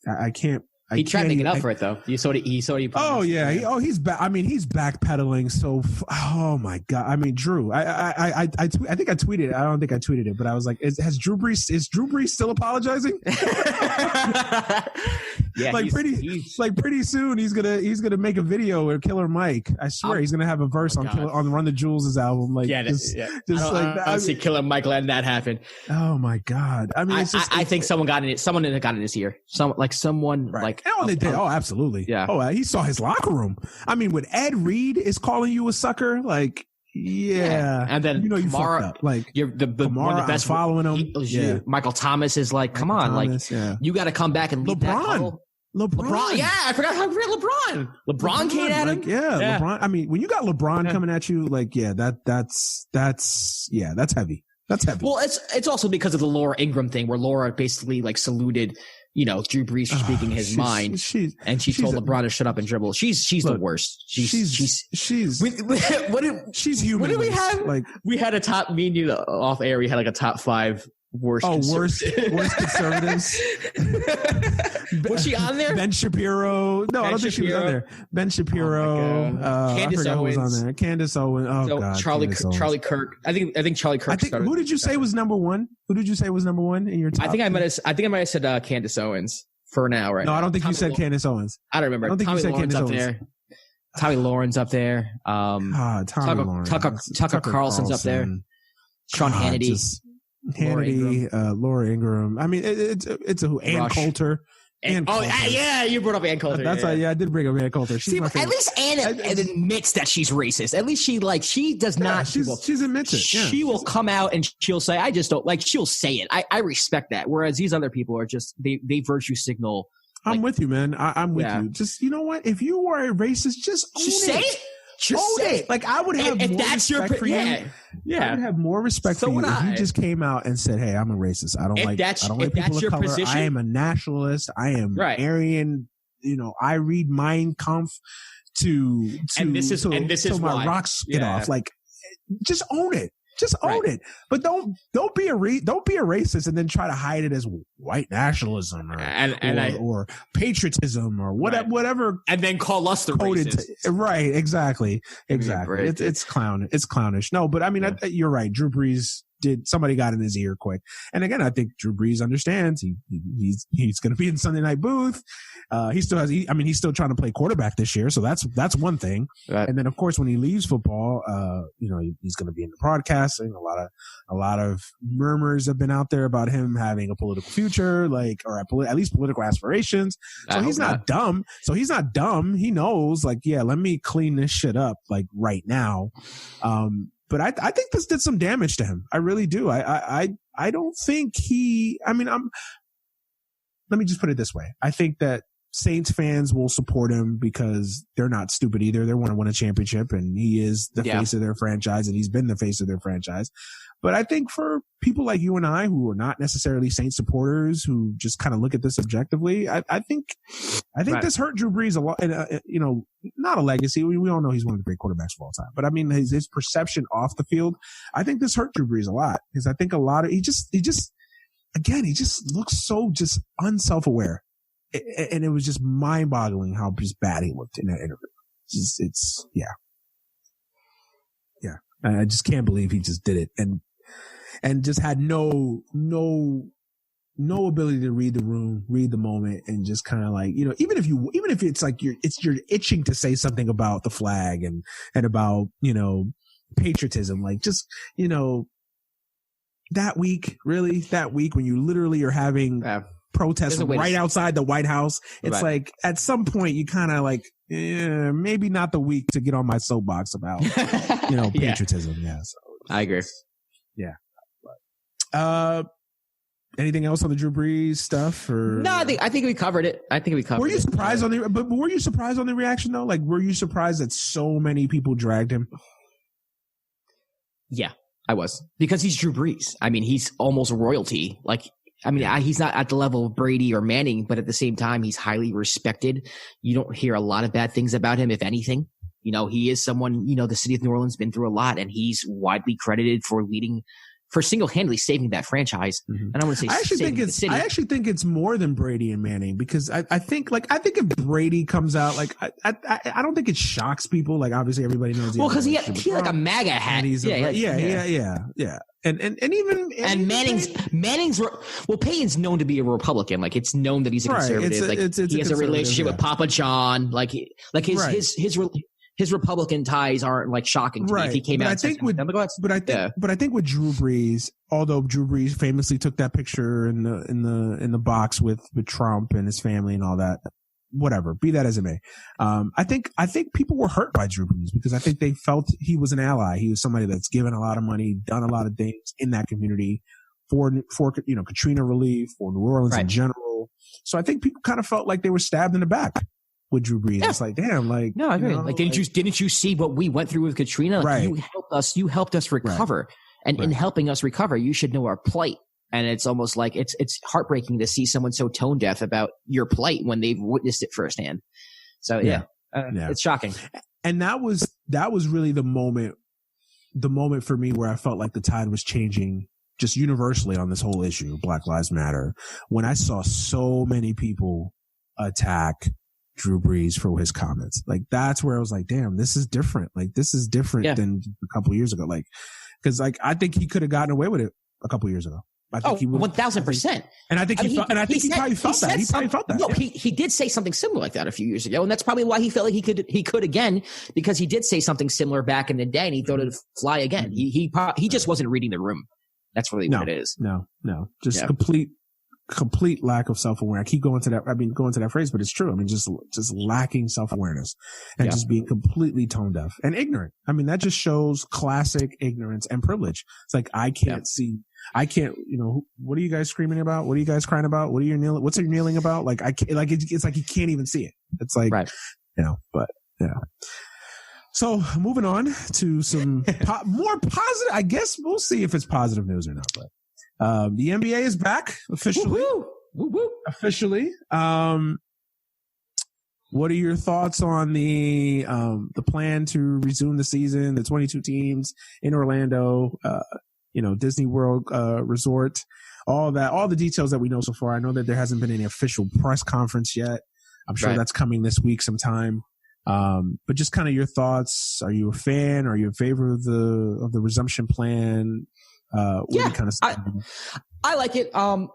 I can't. He tried making up for it though. He saw what he. Oh yeah. He's back. I mean, he's backpedaling. So, oh my God. I mean, Drew. I think I tweeted. I don't think I tweeted it, but I was like, is Drew Brees still apologizing? Yeah. Pretty soon he's gonna make a video with Killer Mike. I swear he's gonna have a verse on Run the Jewels' album. Like, I don't see Killer Mike letting that happen. Oh my God. I mean, I think someone got in it. Someone got in his ear. Someone like. Oh, they did. Oh, absolutely. Yeah. Oh, he saw his locker room. I mean, when Ed Reed is calling you a sucker, like, yeah. And then you fucked up. Like, you're one of the best following him. Michael Thomas is like, come on, Thomas, like, you got to come back and lead that huddle. LeBron. Yeah, I forgot how great LeBron came at him. LeBron. I mean, when you got LeBron coming at you, like, that's heavy. That's heavy. Well, it's also because of the Laura Ingraham thing, where Laura basically like saluted, Drew Brees for speaking his mind, and she told LeBron to shut up and dribble. She's the worst. She's human. What did we have? Like, we had a top. Me and you off air. We had like a top 5 worst conservatives. Was she on there? Ben Shapiro. No, I don't think she was on there. Ben Shapiro. Candace Owens was on there. Candace Owens. Oh God. Charlie Kirk. I think Charlie Kirk. Who did you say was number one? Who did you say was number one in your top? I think I might have said Candace Owens for now. Right? No, I don't think you said Candace Owens. I don't remember. I don't think you said Candace Owens. There. Tommy Lauren's up there. Tommy Lawrence. Tucker Carlson's up there. Sean Hannity. Laura Ingraham. I mean, it's a who? Ann Coulter. You brought up Ann Coulter. That's I did bring up Ann Coulter. See, at least Ann admits that she's racist. At least she does not. She admits it. Yeah. She will come out and she'll say, "I just don't like." She'll say it. I respect that. Whereas these other people are just they virtue signal. I'm with you, man. I'm with you. Just, you know what? If you were a racist, just own it. Just own it. Like, I would have more respect for you. I would have more respect for you if you just came out and said, "Hey, I'm a racist. I don't like people of color. I am a nationalist. I am Aryan. I read Mein Kampf till my rocks get off." Like, just own it. Just own it, but don't be a racist and then try to hide it as white nationalism or patriotism or whatever, and then call us the racist. Right? Exactly. It's clownish. No, but I mean, you're right. Drew Brees somebody got in his ear quick, and again, I think Drew Brees understands he's going to be in Sunday Night Booth. He's still trying to play quarterback this year, so that's one thing. Right. And then, of course, when he leaves football, he's going to be in the broadcasting. A lot of murmurs have been out there about him having a political future, or at least political aspirations. So he's not dumb. He knows, let me clean this shit up, right now. But I think this did some damage to him. I really do. I don't think let me just put it this way. I think that Saints fans will support him because they're not stupid either. They want to win a championship, and he is the face of their franchise, and he's been the face of their franchise. But I think for people like you and I, who are not necessarily Saints supporters, who just kind of look at this objectively, I think this hurt Drew Brees a lot. And, not a legacy. We all know he's one of the great quarterbacks of all time. But I mean, his perception off the field, I think this hurt Drew Brees a lot, because I think a lot of he just looks so just unself-aware. And it was just mind-boggling how just bad he looked in that interview. I just can't believe he just did it and just had no ability to read the room, read the moment, and just kind of even if it's like you're itching to say something about the flag and about patriotism, that week when you literally are having protests right outside the White House, it's like at some point you kind of maybe not the week to get on my soapbox about patriotism. So I agree. Anything else on the Drew Brees stuff? Or no, I think we covered it. Were you surprised were you surprised on the reaction though? Were you surprised that so many people dragged him? Yeah, I was, because he's Drew Brees. I mean, he's almost royalty. He's not at the level of Brady or Manning, but at the same time, he's highly respected. You don't hear a lot of bad things about him, if anything. He is someone, the city of New Orleans has been through a lot, and he's widely credited for single-handedly saving that franchise. Mm-hmm. And I want to say, I actually think it's more than Brady and Manning, because I think if Brady comes out, I don't think it shocks people. Obviously everybody knows. Well, because he like a MAGA hat. And Manning's Peyton's known to be a Republican. It's known that he's a conservative. He has a relationship with Papa John. His Republican ties aren't shocking to me if he came out. I think with Drew Brees, although Drew Brees famously took that picture in the box with Trump and his family and all that, whatever, be that as it may. I think people were hurt by Drew Brees because I think they felt he was an ally. He was somebody that's given a lot of money, done a lot of things in that community for Katrina relief, for New Orleans in general. So I think people kind of felt like they were stabbed in the back with Drew Brees. Yeah. It's like, damn, like, no, I agree. Like, didn't you see what we went through with Katrina? Like, right. You helped us recover. Right. And in helping us recover, you should know our plight. And it's almost like it's heartbreaking to see someone so tone deaf about your plight when they've witnessed it firsthand. So it's shocking. And that was really the moment for me where I felt like the tide was changing just universally on this whole issue, Black Lives Matter, when I saw so many people attack Drew Brees for his comments. Like, that's where I was like, damn, this is different. Like, this is different than a couple of years ago. Like, cause like, I think he could have gotten away with it a couple of years ago. I think he 1,000%. And I think he probably felt that. He probably felt that. No, he did say something similar like that a few years ago. And that's probably why he felt like he could again, because he did say something similar back in the day and he thought it'd fly again. He just wasn't reading the room. That's really what it is. No. Just complete lack of self-awareness. I keep going to that phrase, but it's true. I mean, just lacking self-awareness and just being completely tone deaf and ignorant. I mean, that just shows classic ignorance and privilege. It's like, I can't, what are you guys screaming about? What are you guys crying about? What's your kneeling about? Like, I can't, like, it's like you can't even see it. It's like, but yeah. So moving on to some more positive, I guess we'll see if it's positive news or not, but the NBA is back officially. Woo-woo. Officially. What are your thoughts on the plan to resume the season, the 22 teams in Orlando, Disney World Resort, all the details that we know so far? I know that there hasn't been any official press conference yet. I'm sure that's coming this week sometime. But just kind of your thoughts. Are you a fan? Are you in favor of the resumption plan? I like it. I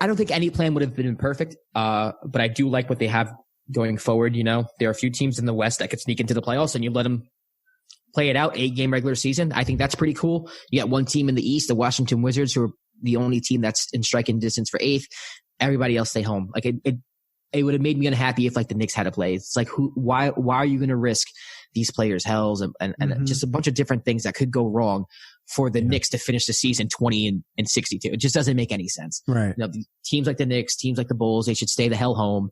don't think any plan would have been perfect. But I do like what they have going forward. There are a few teams in the West that could sneak into the playoffs and you let them play it out 8-game regular season. I think that's pretty cool. You got one team in the East, the Washington Wizards, who are the only team that's in striking distance for 8th. Everybody else stay home. Like it would have made me unhappy if like the Knicks had to play. It's like, why are you going to risk these players' health and just a bunch of different things that could go wrong for the Knicks to finish the season 20 and 62? It just doesn't make any sense. Right. Teams like the Knicks, teams like the Bulls, they should stay the hell home.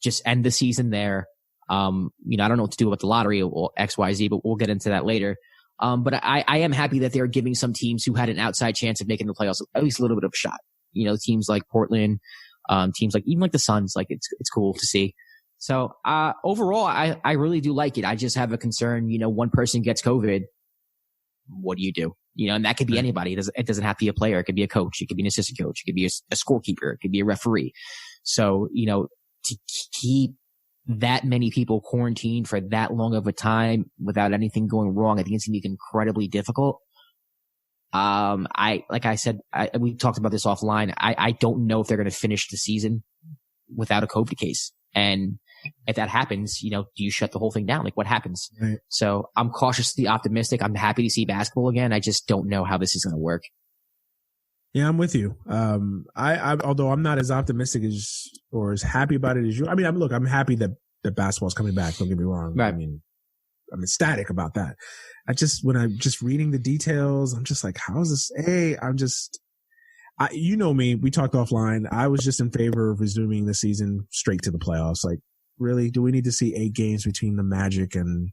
Just end the season there. I don't know what to do with the lottery or XYZ, but we'll get into that later. But I am happy that they're giving some teams who had an outside chance of making the playoffs at least a little bit of a shot. Teams like Portland, teams like even like the Suns, like it's cool to see. So, overall, I really do like it. I just have a concern, one person gets COVID. What do you do? And that could be anybody. It doesn't have to be a player. It could be a coach. It could be an assistant coach. It could be a scorekeeper. It could be a referee. So, to keep that many people quarantined for that long of a time without anything going wrong, I think it's going to be incredibly difficult. Like I said, we talked about this offline. I don't know if they're going to finish the season without a COVID case. And if that happens, do you shut the whole thing down? Like, what happens? Right. So I'm cautiously optimistic. I'm happy to see basketball again. I just don't know how this is going to work. Yeah, I'm with you. Although I'm not as optimistic or as happy about it as you. I mean, I'm happy that basketball's coming back. Don't get me wrong. Right. I mean, I'm ecstatic about that. When I'm just reading the details, I'm just like, how is this? Me, we talked offline. I was just in favor of resuming the season straight to the playoffs. Like, really? Do we need to see 8 games between the Magic and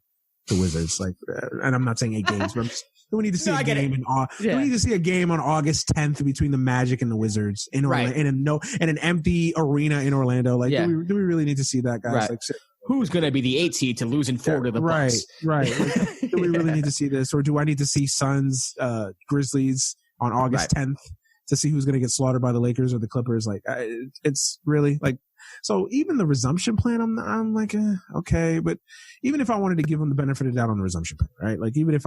the Wizards? Like, and I'm not saying 8 games, but do we need to see a game do we need to see a game on August 10th between the Magic and the Wizards in an empty arena in Orlando? Like, do we really need to see that, guys? Right. Like, who's going to be the 8 seed to lose in 4 to the Bucks? Right. Like, do we really need to see this? Or do I need to see Suns, Grizzlies on August 10th to see who's going to get slaughtered by the Lakers or the Clippers? Like, it's really like, so even the resumption plan, I'm like, okay. But even if I wanted to give them the benefit of the doubt on the resumption plan, right? Like, even if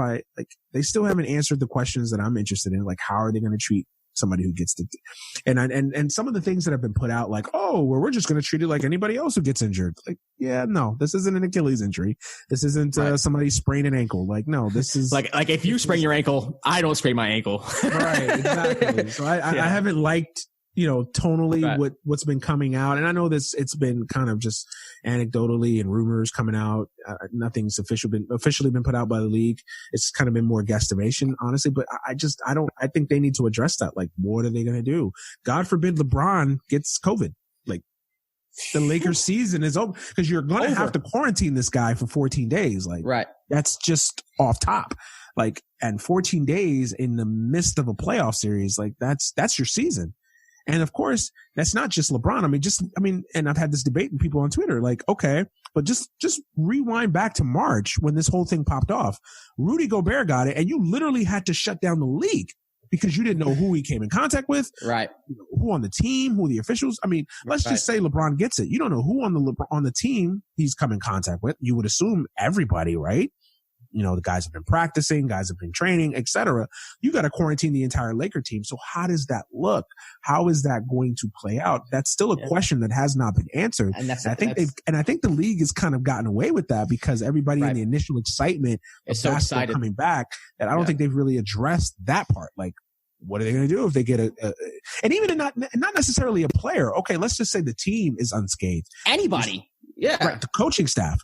they still haven't answered the questions that I'm interested in, like, how are they going to treat somebody who gets and some of the things that have been put out, like, we're just going to treat it like anybody else who gets injured. Like, no, this isn't an Achilles injury. This isn't somebody sprained an ankle. Like, no, this is like if you sprain your ankle, I don't sprain my ankle. Right. Exactly. So I haven't liked tonally what's been coming out. And I know it's been kind of just anecdotally and rumors coming out. Nothing's officially been put out by the league. It's kind of been more guesstimation, honestly. But I think they need to address that. Like, what are they going to do? God forbid LeBron gets COVID. Like, the Lakers season is over because you're going to have to quarantine this guy for 14 days. Like, that's just off top. Like, and 14 days in the midst of a playoff series, like that's your season. And of course, that's not just LeBron. And I've had this debate with people on Twitter, like, okay, but just rewind back to March when this whole thing popped off. Rudy Gobert got it, and you literally had to shut down the league because you didn't know who he came in contact with, who on the team, who the officials. I mean, let's just say LeBron gets it. You don't know who on the team he's come in contact with. You would assume everybody, right? The guys have been practicing, guys have been training, etc. You got to quarantine the entire Laker team. So how does that look? How is that going to play out? That's still a question that has not been answered. And I think the league has kind of gotten away with that because everybody in the initial excitement is so excited coming back that I don't think they've really addressed that part. Like, what are they going to do if they get and even not necessarily a player? Okay, let's just say the team is unscathed. Anybody, the coaching staff,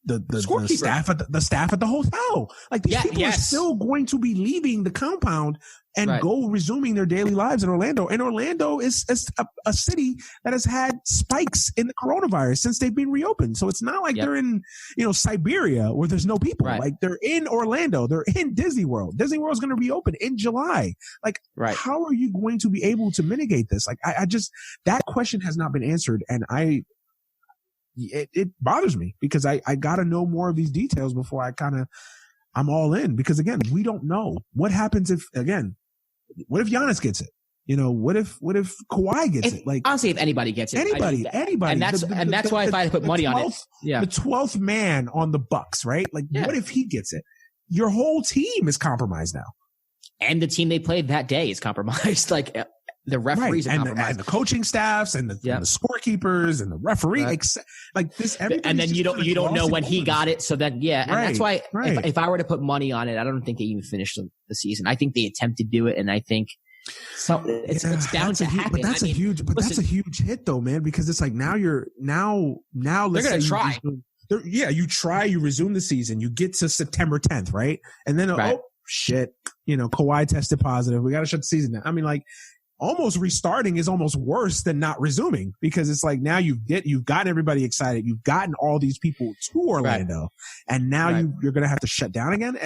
the staff at the hotel. Like, these people are still going to be leaving the compound and resuming their daily lives in Orlando. And Orlando is a city that has had spikes in the coronavirus since they've been reopened. So it's not like they're in, Siberia where there's no people. Like, they're in Orlando. They're in Disney World. Disney World is going to reopen in July. Like, how are you going to be able to mitigate this? Like, I just, that question has not been answered. And it bothers me because I got to know more of these details before I'm all in, because again, we don't know what happens what if Giannis gets it? What if Kawhi gets it? Like, honestly, if anybody gets it, anybody. And that's why if I put money on it. Yeah. The 12th man on the Bucks, right? Like, what if he gets it? Your whole team is compromised now. And the team they played that day is compromised. Like, the referees are compromised. And the coaching staffs and the scorekeepers and the referee, like this. And then you don't know when he got it. So then, and that's why if I were to put money on it, I don't think they even finished the season. I think they attempt to do it, and I think it's bound to happen. But that's a huge hit though, man, because it's like now let's they're going to try. You resume the season, you get to September 10th, right? And then, oh shit, Kawhi tested positive. We got to shut the season down. I mean, like, almost restarting is almost worse than not resuming, because it's like now you've gotten everybody excited. You've gotten all these people to Orlando, and now you're going to have to shut down again.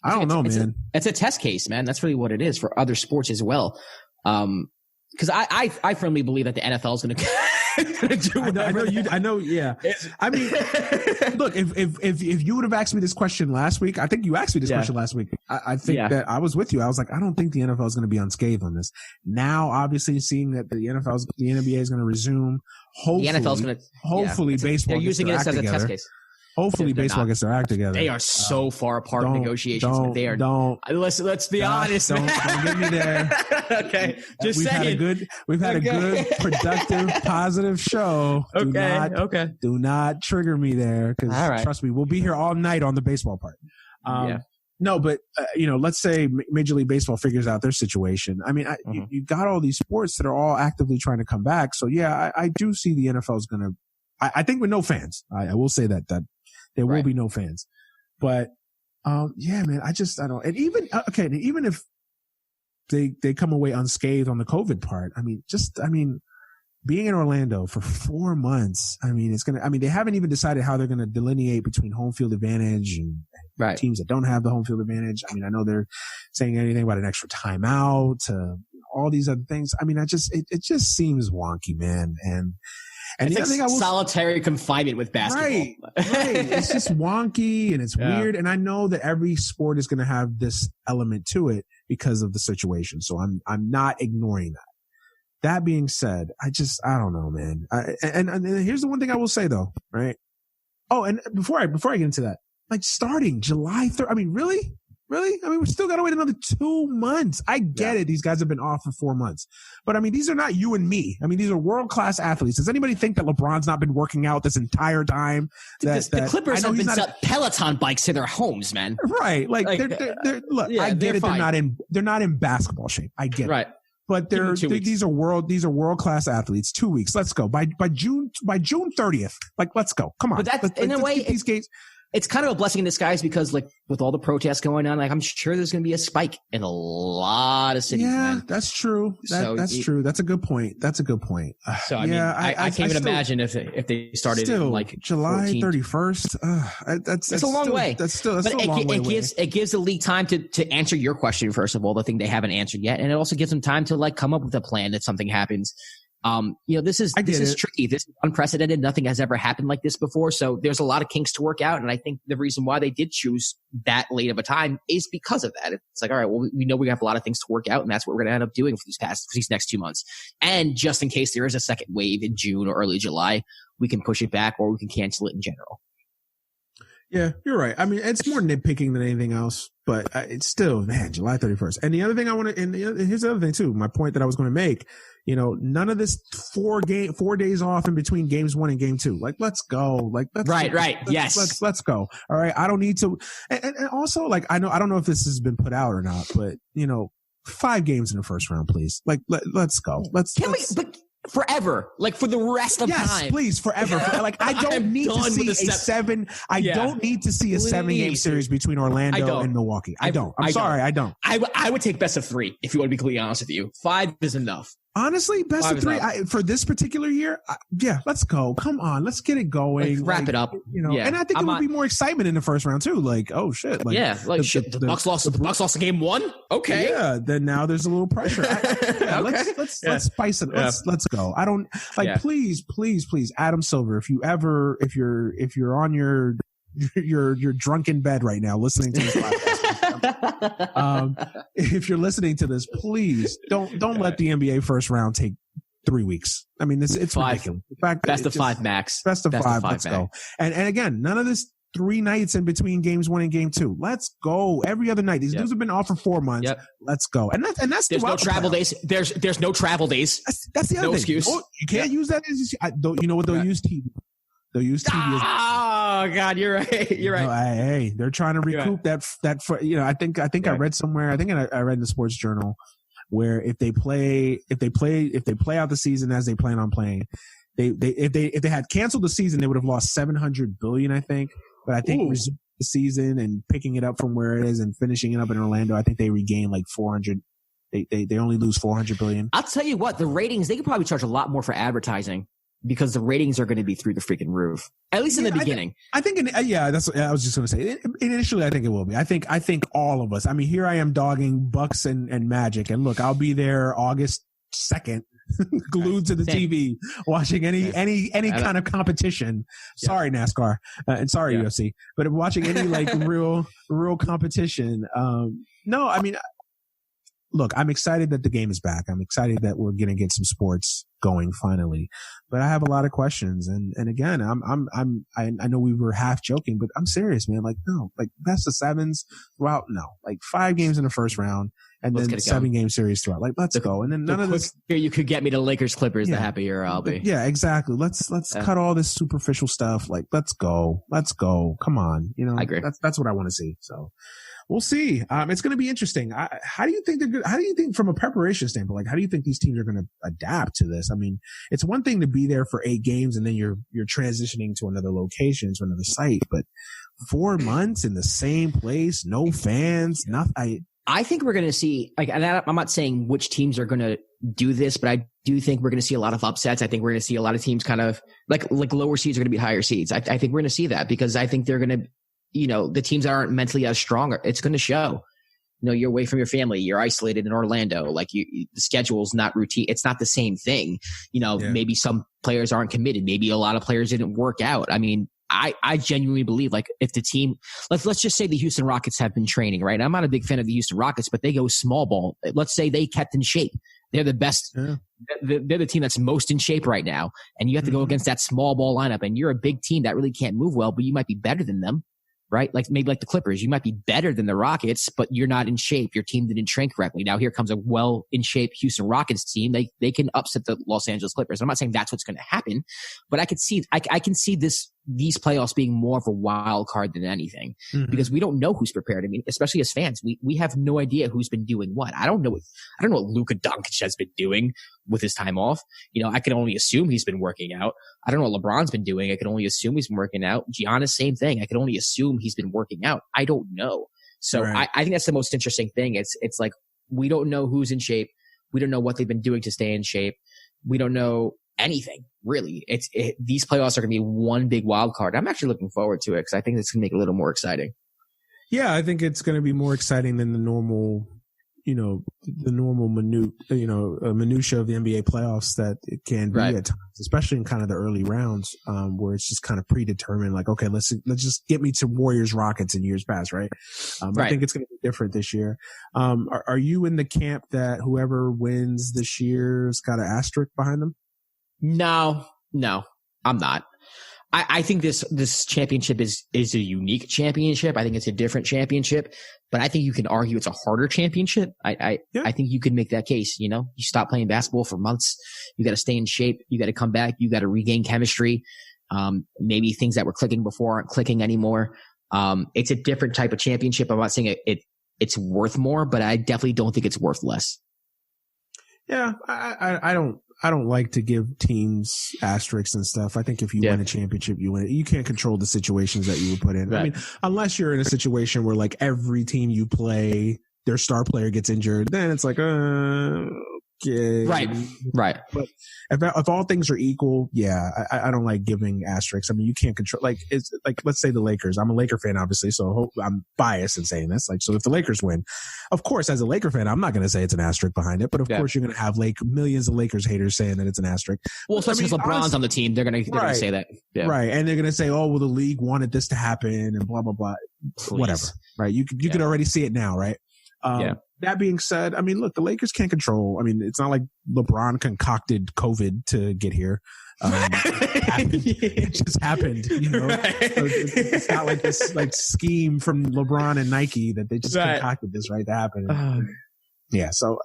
I don't know, man. It's a test case, man. That's really what it is for other sports as well. Because I firmly believe that the NFL is going to do whatever. I know. Yeah. I mean, look, if you would have asked me this question last week, I think you asked me this question last week. I think that I was with you. I was like, I don't think the NFL is going to be unscathed on this. Now, obviously, seeing that the NBA is going to resume. Hopefully, the NFL's going to. Hopefully, baseball. They're using it as a test case. Hopefully, baseball gets their act together. They are so far apart in negotiations. Let's be honest. Don't get me there. Okay, just saying. We've had a good, productive, positive show. Do not trigger me there, because trust me, we'll be here all night on the baseball part. No, but let's say Major League Baseball figures out their situation. I mean, you got all these sports that are all actively trying to come back. So I do see the NFL is going to. I think with no fans. I will say that there will be no fans, but man, I don't. And even even if they come away unscathed on the COVID part, being in Orlando for 4 months, they haven't even decided how they're going to delineate between home field advantage and teams that don't have the home field advantage. I know they're saying anything about an extra timeout, all these other things. It just seems wonky, man. And it's like solitary confinement with basketball. Right. It's just wonky and it's weird. And I know that every sport is going to have this element to it because of the situation. So I'm not ignoring that. That being said, I don't know, man. And here's the one thing I will say though, right? Oh, and before I get into that, like starting July 3rd, really? Really? I mean, we still got to wait another 2 months. I get it. These guys have been off for 4 months. But I mean, these are not you and me. I mean, these are world-class athletes. Does anybody think that LeBron's not been working out this entire time? The Clippers have been set Peloton bikes to their homes, man. Right. Like they're look, I get it. Fine. They're not in basketball shape. I get it. But these are world-class athletes. 2 weeks. Let's go. By June 30th. Like, let's go. Come on. But in a way, these games. It's kind of a blessing in disguise because, like, with all the protests going on, like, I'm sure there's going to be a spike in a lot of cities. Yeah, man. That's true. That's true. That's a good point. So I mean, I can't even imagine if they started in like July 31st. That's a long way. That's a long way. It gives the league time to answer your question first of all, the thing they haven't answered yet, and it also gives them time to like come up with a plan if something happens. This is tricky. This is unprecedented. Nothing has ever happened like this before. So there's a lot of kinks to work out. And I think the reason why they did choose that late of a time is because of that. It's like, all right, well, we know we have a lot of things to work out, and that's what we're going to end up doing for these next 2 months. And just in case there is a second wave in June or early July, we can push it back or we can cancel it in general. Yeah, you're right. I mean, it's more nitpicking than anything else, but it's still, man, July 31st. And the other thing here's the other thing too, my point that I was going to make, none of this 4 days off in between games 1 and game 2. Like, let's go. Like, let's go. All right. I don't need to. And also, like, I don't know if this has been put out or not, but 5 games in the first round, please. Like, let's go. Forever, like for the rest of time. Yes, please, forever. Like, I don't need to see a 7. I don't need to see a 7-game series between Orlando and Milwaukee. I don't. I'm sorry, I don't. I would take best of 3 if you want to be completely honest with you. 5 is enough. Honestly, best of 3 for this particular year. Let's go. Come on, let's get it going. Like, wrap it up. And I think it would be more excitement in the first round too. Like, oh shit. Like, the Bucks lost. The Bucks lost game 1. Okay. Yeah. Then now there's a little pressure. Okay. Let's spice it. Let's go. I don't like. Please, Adam Silver. If you're on your drunken bed right now listening to this podcast. If you're listening to this, please don't let the NBA first round take 3 weeks. I mean, it's ridiculous. In fact, best of 5 max. Best of 5. Let's go. And again, none of this 3 nights in between games 1 and game 2. Let's go every other night. These dudes have been off for 4 months. Let's go. And that's there's no travel days. There's no travel days. That's the other thing. Excuse. You can't use that as you know what they'll use TV. They'll use TV. Oh God, you're right. You're right. Hey, they're trying to recoup that. I think I read somewhere. I think I read in the Sports Journal where if they play out the season as they plan on playing, if they had canceled the season, they would have lost $700 billion. I think, but I think resuming the season and picking it up from where it is and finishing it up in Orlando, I think they regain like 400. They only lose $400 billion. I'll tell you what, the ratings, they could probably charge a lot more for advertising. Because the ratings are going to be through the freaking roof, at least in the beginning. That's what I was just going to say. Initially, I think it will be. I think all of us. I mean, here I am dogging Bucks and Magic, and look, I'll be there August 2nd, glued to the TV, watching any kind of competition. Sorry, NASCAR, and sorry UFC, but watching any like real competition. No, I mean. Look, I'm excited that the game is back. I'm excited that we're going to get some sports going finally, but I have a lot of questions. And again, I know we were half joking, but I'm serious, man. Like, no, like best of 7s throughout. No, like 5 games in the first round and then 7-game series throughout. Like, let's go. And then none of this. You could get me to Lakers Clippers, the happier I'll be. Yeah, exactly. Let's cut all this superficial stuff. Like, let's go. Come on. I agree. That's what I want to see. So. We'll see. It's going to be interesting. How do you think from a preparation standpoint, like how do you think these teams are going to adapt to this? I mean, it's one thing to be there for 8 games and then you're transitioning to another location, to another site, but 4 months in the same place, no fans, nothing. I think we're going to see, like, and I'm not saying which teams are going to do this, but I do think we're going to see a lot of upsets. I think we're going to see a lot of teams kind of like lower seeds are going to beat higher seeds. I think we're going to see that because I think they're going to, the teams that aren't mentally as strong, it's going to show. You're away from your family. You're isolated in Orlando. Like the schedule's not routine. It's not the same thing. Maybe some players aren't committed. Maybe a lot of players didn't work out. I mean, I genuinely believe like if the team, let's just say the Houston Rockets have been training, right? I'm not a big fan of the Houston Rockets, but they go small ball. Let's say they kept in shape. They're the best. Yeah. They're the team that's most in shape right now. And you have to go against that small ball lineup and you're a big team that really can't move well, but you might be better than them. right? Like maybe like the Clippers, you might be better than the Rockets, but you're not in shape. Your team didn't train correctly. Now here comes a well in shape Houston Rockets team. They can upset the Los Angeles Clippers. I'm not saying that's what's going to happen, but I can see these playoffs being more of a wild card than anything, because we don't know who's prepared. I mean, especially as fans, we have no idea who's been doing what. I don't know what Luka Doncic has been doing with his time off. I can only assume he's been working out. I don't know what LeBron's been doing. I can only assume he's been working out. Giannis, same thing. I can only assume he's been working out. I don't know. So right. I think that's the most interesting thing. It's like, we don't know who's in shape. We don't know what they've been doing to stay in shape. We don't know anything, really. These playoffs are going to be one big wild card. I'm actually looking forward to it because I think it's going to make it a little more exciting. Yeah, I think it's going to be more exciting than the normal, minutia of the NBA playoffs that it can be at times, especially in kind of the early rounds, where it's just kind of predetermined. Like, okay, let's just get me to Warriors Rockets in years past, right? I think it's going to be different this year. Are you in the camp that whoever wins this year's got an asterisk behind them? No, I'm not. I think this championship is a unique championship. I think it's a different championship, but I think you can argue it's a harder championship. I think you could make that case. You stop playing basketball for months. You got to stay in shape. You got to come back. You got to regain chemistry. Maybe things that were clicking before aren't clicking anymore. It's a different type of championship. I'm not saying it's worth more, but I definitely don't think it's worth less. Yeah, I don't like to give teams asterisks and stuff. I think if you win a championship, you win it. You can't control the situations that you would put in. Right. I mean, unless you're in a situation where like every team you play, their star player gets injured, then it's like, okay. Right. But if all things are equal, I don't like giving asterisks. I mean, you can't control, like, it's like, let's say the Lakers. I'm a Laker fan, obviously, so I'm biased in saying this. Like, so if the Lakers win, of course, as a Laker fan, I'm not going to say it's an asterisk behind it, but of course you're going to have like millions of Lakers haters saying that it's an asterisk. Well, especially because LeBron's on the team, they're going to say that. Yeah. Right. And they're going to say, oh, well, the league wanted this to happen and blah, blah, blah. Please. Whatever. Right. You could already see it now, right? That being said, I mean, look, the Lakers can't control. I mean, it's not like LeBron concocted COVID to get here. It just happened, Right. So it's not like this like scheme from LeBron and Nike that they just concocted this to happen. So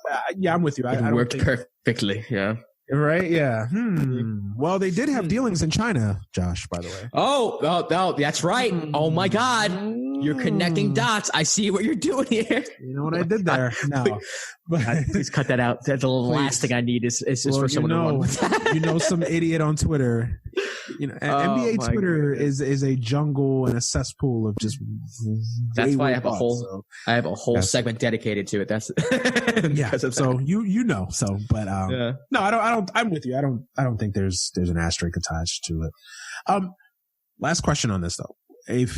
I'm with you. It worked perfectly. Yeah. Right? Yeah. Well, they did have dealings in China, Josh, by the way. Oh, that's right. Oh my God. You're connecting dots. I see what you're doing here. You know what I did there? No. Please cut that out. That's the last thing I need is for someone to run with that. Some idiot on Twitter. NBA Twitter is a jungle and a cesspool of just. That's why I have a whole segment dedicated to it. That's So no, I don't. I'm with you. I don't think there's an asterisk attached to it. Last question on this though. If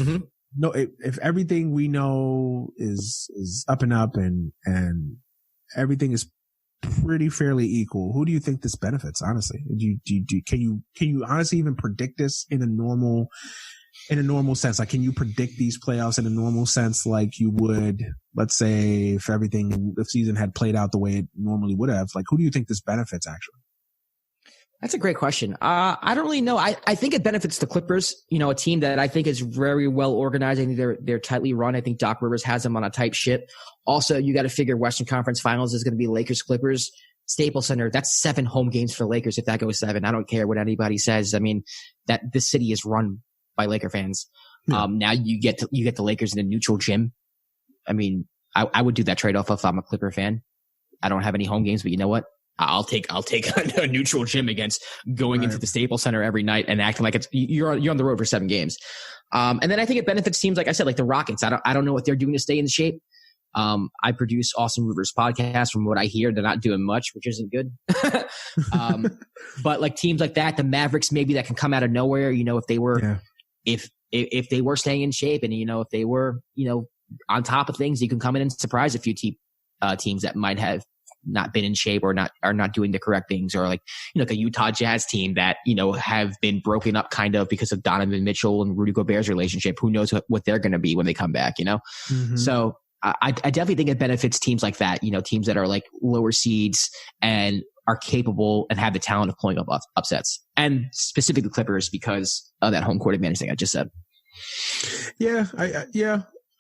everything we know is up and up and everything is pretty fairly equal, who do you think this benefits? Honestly, can you honestly even predict this in a normal sense? Like, can you predict these playoffs in a normal sense, like you would, let's say, if the season had played out the way it normally would have? Like, who do you think this benefits actually? That's a great question. I don't really know. I think it benefits the Clippers, a team that I think is very well organized. I think they're tightly run. I think Doc Rivers has them on a tight ship. Also, you got to figure Western Conference Finals is going to be Lakers Clippers. Staples Center, that's 7 home games for the Lakers if that goes 7. I don't care what anybody says. I mean, that this city is run by Laker fans. Yeah. Now you get the Lakers in a neutral gym. I mean, I would do that trade-off if I'm a Clipper fan. I don't have any home games, but you know what? I'll take a neutral gym against going into the Staples Center every night and acting like you're on the road for 7 games. And then I think it benefits teams, like I said, like the Rockets. I don't know what they're doing to stay in shape. I produce Austin Rivers podcast. From what I hear, they're not doing much, which isn't good. But like teams like that, the Mavericks, maybe that can come out of nowhere, if they were, if they were staying in shape and, if they were, on top of things, you can come in and surprise a few teams that might have not been in shape or are not doing the correct things, or like, like a Utah Jazz team that, have been broken up kind of because of Donovan Mitchell and Rudy Gobert's relationship. Who knows what they're going to be when they come back, Mm-hmm. So I definitely think it benefits teams like that, teams that are like lower seeds and are capable and have the talent of pulling up upsets, and specifically Clippers because of that home court advantage thing I just said. Yeah,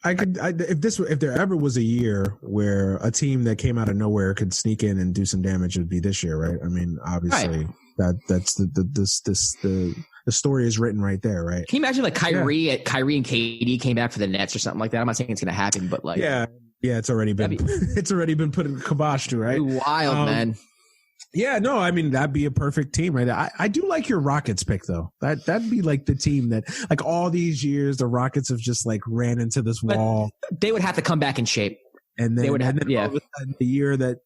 if there ever was a year where a team that came out of nowhere could sneak in and do some damage, it would be this year, right? I mean, obviously that's the story is written right there, right? Can you imagine like Kyrie and KD came back for the Nets or something like that? I'm not saying it's going to happen, but like, yeah, it's already been put in kibosh to, right? Wild, man. Yeah, no, I mean, that'd be a perfect team, right? I do like your Rockets pick, though. That'd be like the team that, like, all these years, the Rockets have just like ran into this wall. They would have to come back in shape. And then, all of a sudden, the year that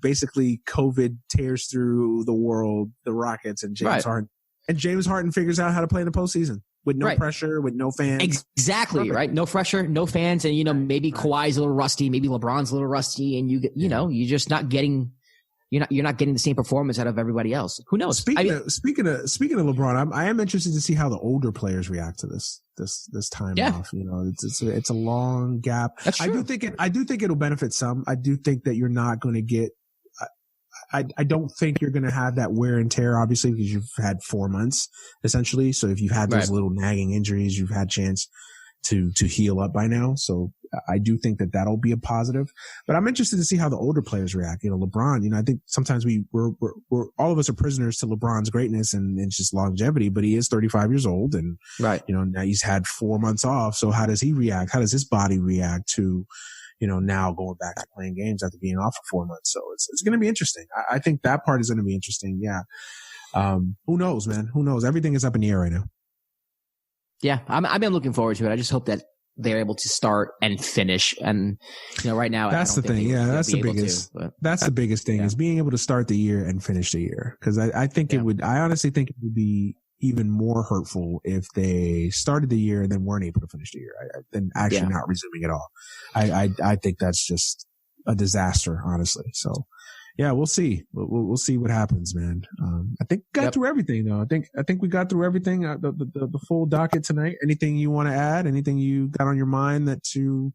basically COVID tears through the world, the Rockets and James Harden. And James Harden figures out how to play in the postseason with no pressure, with no fans. Exactly, perfect. Right? No pressure, no fans. And, maybe Kawhi's a little rusty, maybe LeBron's a little rusty, and you're just not getting – You're not getting the same performance out of everybody else. Who knows? Speaking of LeBron, I am interested to see how the older players react to this time off. It's a long gap. That's true. I do think it'll benefit some. I do think that you're not going to get. I don't think you're going to have that wear and tear, obviously, because you've had 4 months essentially. So if you've had those little nagging injuries, you've had chance to heal up by now. So I do think that that'll be a positive, but I'm interested to see how the older players react. LeBron, I think sometimes we're all of us are prisoners to LeBron's greatness and just longevity, but he is 35 years old and, now he's had 4 months off. So how does he react? How does his body react to, now going back to playing games after being off for 4 months? So it's going to be interesting. I think that part is going to be interesting. Yeah. Who knows, man? Who knows? Everything is up in the air right now. Yeah, I've been looking forward to it. I just hope that they're able to start and finish. And right now, that's the thing. Yeah, that's the biggest. That's the biggest thing is being able to start the year and finish the year. Because I think it would. I honestly think it would be even more hurtful if they started the year and then weren't able to finish the year than actually not resuming at all. I think that's just a disaster, honestly. So. Yeah, we'll see. We'll see what happens, man. I think we got through everything, though. I think we got through everything. The full docket tonight. Anything you want to add? Anything you got on your mind that you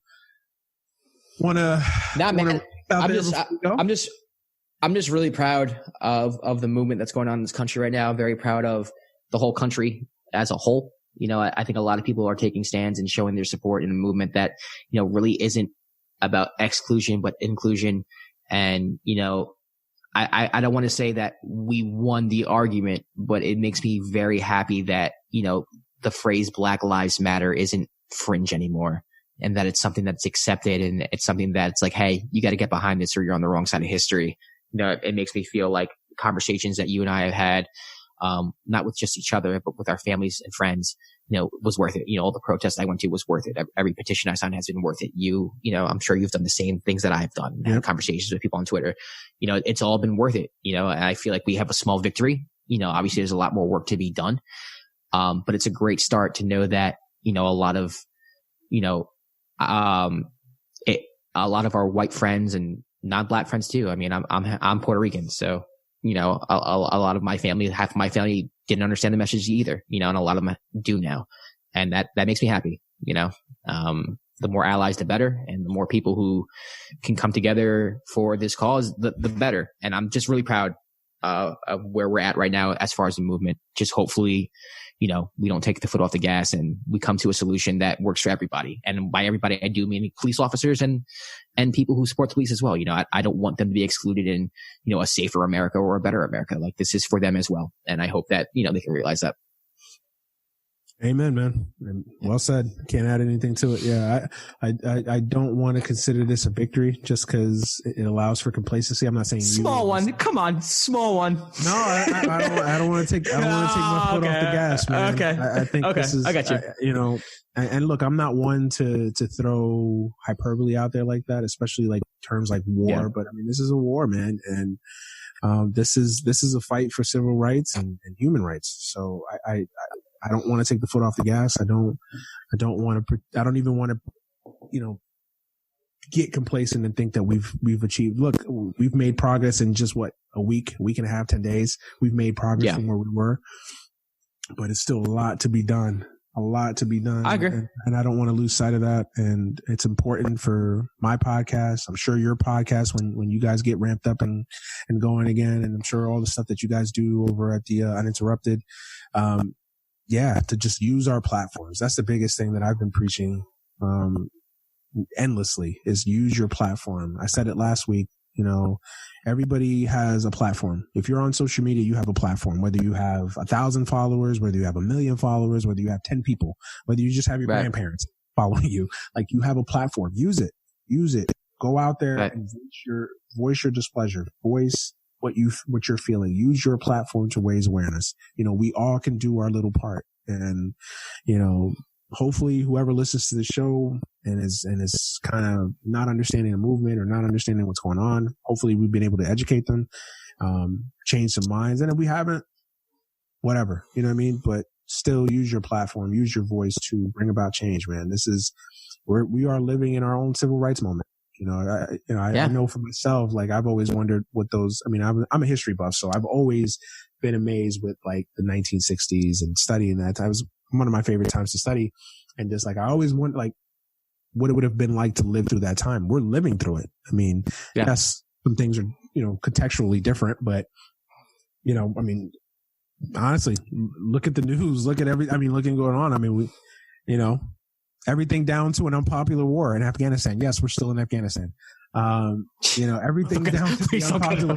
want to? Nah, man. I'm just really proud of the movement that's going on in this country right now. I'm very proud of the whole country as a whole. I think a lot of people are taking stands and showing their support in a movement that really isn't about exclusion but inclusion. And, I don't want to say that we won the argument, but it makes me very happy that, the phrase Black Lives Matter isn't fringe anymore and that it's something that's accepted and it's something that's like, hey, you got to get behind this or you're on the wrong side of history. It makes me feel like conversations that you and I have had, not with just each other, but with our families and friends, was worth it. All the protests I went to was worth it. Every petition I signed has been worth it. I'm sure you've done the same things that I've done, had conversations with people on Twitter. It's all been worth it. I feel like we have a small victory. Obviously there's a lot more work to be done. But it's a great start to know that, a lot of, a lot of our white friends and non-black friends too. I mean, I'm Puerto Rican. So, a lot of my family, half of my family didn't understand the message either, and a lot of them do now. And that makes me happy, the more allies, the better. And the more people who can come together for this cause, the better. And I'm just really proud, of where we're at right now as far as the movement. Just hopefully, we don't take the foot off the gas and we come to a solution that works for everybody. And by everybody, I do mean police officers and people who support the police as well. I don't want them to be excluded in, a safer America or a better America. Like this is for them as well. And I hope that, they can realize that. Amen, man. Well said. Can't add anything to it. Yeah. I don't want to consider this a victory just because it allows for complacency. I'm not saying small one. Come on. Small one. No, I don't want to take my foot off the gas, man. Okay. I think this is, I got you. And look, I'm not one to throw hyperbole out there like that, especially like terms like war, but I mean, this is a war, man. And, this is a fight for civil rights and human rights. So I don't want to take the foot off the gas. I don't even want to, get complacent and think that we've achieved. Look, we've made progress in just a week and a half, 10 days. We've made progress from where we were, but it's still a lot to be done. I agree. And I don't want to lose sight of that. And it's important for my podcast. I'm sure your podcast, when you guys get ramped up and going again, and I'm sure all the stuff that you guys do over at the Uninterrupted, to just use our platforms. That's the biggest thing that I've been preaching endlessly, is use your platform. I said it last week. Everybody has a platform. If you're on social media, you have a platform, whether you have 1,000 followers, whether you have 1 million followers, whether you have 10 people, whether you just have your grandparents following you. Like, you have a platform. Use it. Go out there and voice your displeasure. Voice what you're feeling. Use your platform to raise awareness. We all can do our little part. And, hopefully whoever listens to the show and is kind of not understanding the movement or not understanding what's going on, hopefully we've been able to educate them, change some minds. And if we haven't, whatever, you know what I mean? But still use your platform, use your voice to bring about change, man. We are living in our own civil rights moment. I know for myself, like, I've always wondered what I'm a history buff, so I've always been amazed with like the 1960s and studying that. It was one of my favorite times to study. And just like, I always wonder like what it would have been like to live through that time. We're living through it. I mean, yes, some things are, contextually different, but honestly, look at the news, look at looking going on. I mean, everything down to an unpopular war in Afghanistan. Yes, we're still in Afghanistan. Everything down to the unpopular.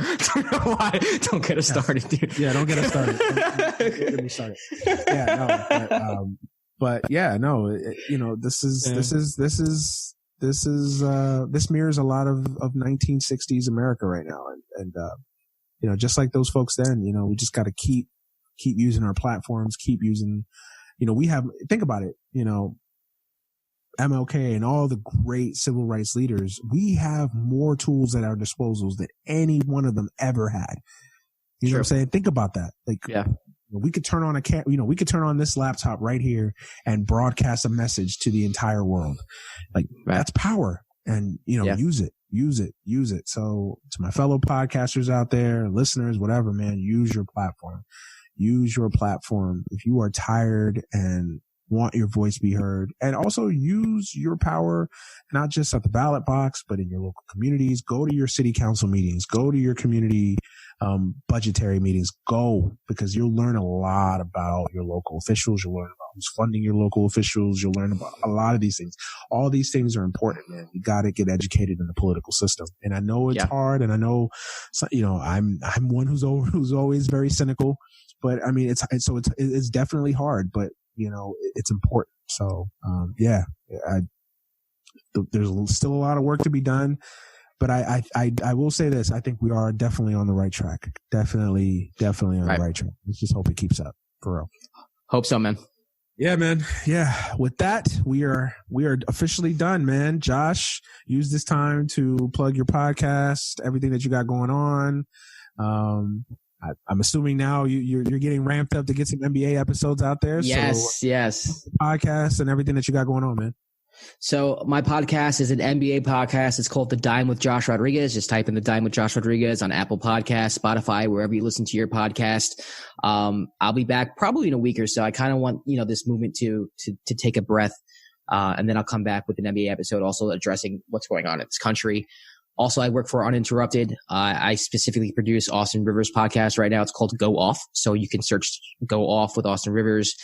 Don't get us started, dude. Yeah, don't get us started. Don't get me started. Yeah, no. But yeah, no. This mirrors a lot of 1960s America right now, and just like those folks then. We just got to keep using our platforms, keep using. Think about it. MLK and all the great civil rights leaders, we have more tools at our disposals than any one of them ever had. You know what I'm saying? Think about that. Like, we could turn on we could turn on this laptop right here and broadcast a message to the entire world. Like, that's power. And, use it. So to my fellow podcasters out there, listeners, whatever, man, use your platform. Use your platform. If you are tired and want your voice be heard, and also use your power, not just at the ballot box, but in your local communities. Go to your city council meetings, go to your community, budgetary meetings, because you'll learn a lot about your local officials. You'll learn about who's funding your local officials. You'll learn about a lot of these things. All these things are important, man. You got to get educated in the political system. And I know it's hard, and I know, I'm one who's always very cynical, but I mean, it's definitely hard, but it's important. So, there's still a lot of work to be done, but I will say this. I think we are definitely on the right track. Definitely on the right track. Let's just hope it keeps up, for real. Hope so, man. Yeah, man. Yeah. With that, we are officially done, man. Josh, use this time to plug your podcast, everything that you got going on. I'm assuming now you're getting ramped up to get some NBA episodes out there. Yes. Podcasts and everything that you got going on, man. So my podcast is an NBA podcast. It's called The Dime with Josh Rodriguez. Just type in The Dime with Josh Rodriguez on Apple Podcasts, Spotify, wherever you listen to your podcast. I'll be back probably in a week or so. I kind of want, this movement to take a breath. And then I'll come back with an NBA episode also addressing what's going on in this country. Also, I work for Uninterrupted. I specifically produce Austin Rivers' podcast right now. It's called Go Off. So you can search Go Off with Austin Rivers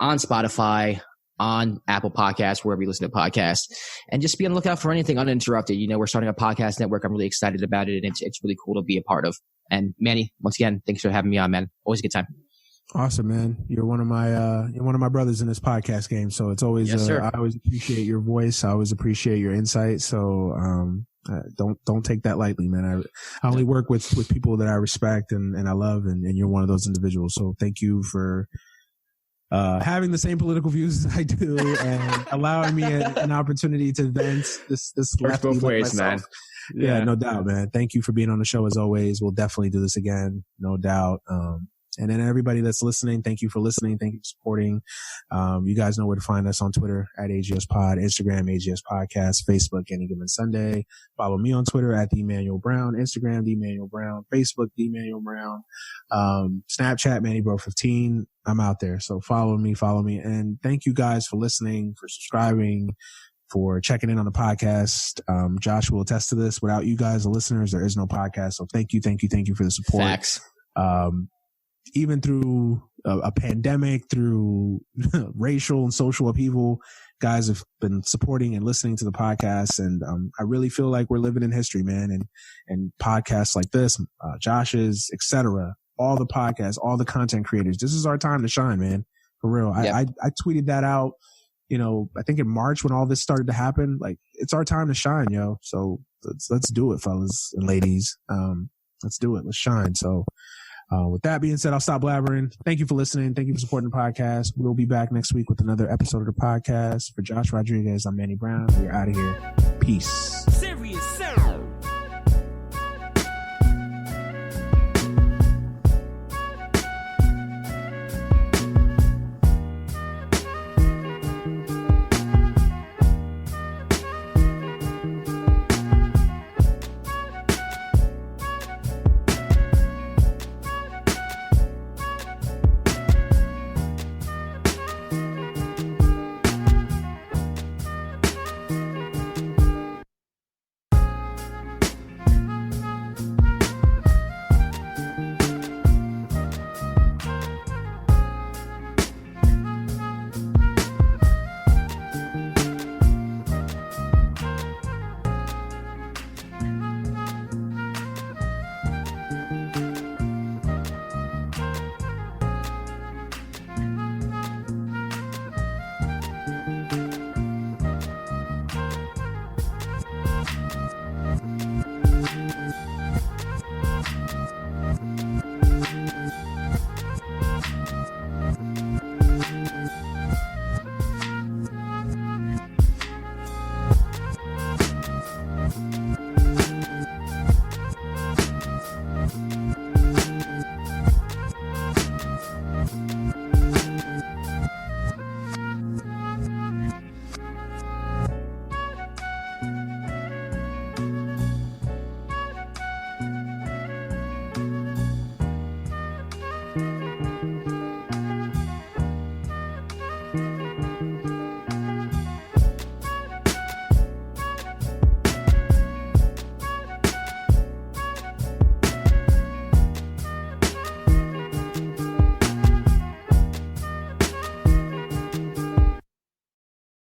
on Spotify, on Apple Podcasts, wherever you listen to podcasts. And just be on the lookout for anything Uninterrupted. We're starting a podcast network. I'm really excited about it, and it's really cool to be a part of. And Manny, once again, thanks for having me on, man. Always a good time. Awesome, man. You're one of my brothers in this podcast game. So it's always, I always appreciate your voice. I always appreciate your insight. So, don't take that lightly, man. I only work with people that I respect and I love, and you're one of those individuals. So thank you for having the same political views as I do and allowing me an opportunity to vent this works both ways, man. Yeah, no doubt, man. Thank you for being on the show as always. We'll definitely do this again, no doubt. And then everybody that's listening, thank you for listening. Thank you for supporting. You guys know where to find us on Twitter at AGS Pod, Instagram, AGS Podcast, Facebook, Any Given Sunday. Follow me on Twitter at DManuel Brown, Instagram, DManuel Brown, Facebook, DManuel Brown, Snapchat, MannyBro15. I'm out there. So follow me. And thank you guys for listening, for subscribing, for checking in on the podcast. Josh will attest to this. Without you guys, the listeners, there is no podcast. So thank you for the support. Facts. even through a pandemic, through racial and social upheaval, guys have been supporting and listening to the podcast. And I really feel like we're living in history, man. And podcasts like this, Josh's, etc., all the podcasts, all the content creators, this is our time to shine, man. For real. I tweeted that out, I think in March when all this started to happen. Like, it's our time to shine, yo. So let's do it, fellas and ladies. Let's do it. Let's shine. So with that being said, I'll stop blabbering. Thank you for listening. Thank you for supporting the podcast. We'll be back next week with another episode of the podcast. For Josh Rodriguez, I'm Manny Brown. We're out of here. Peace.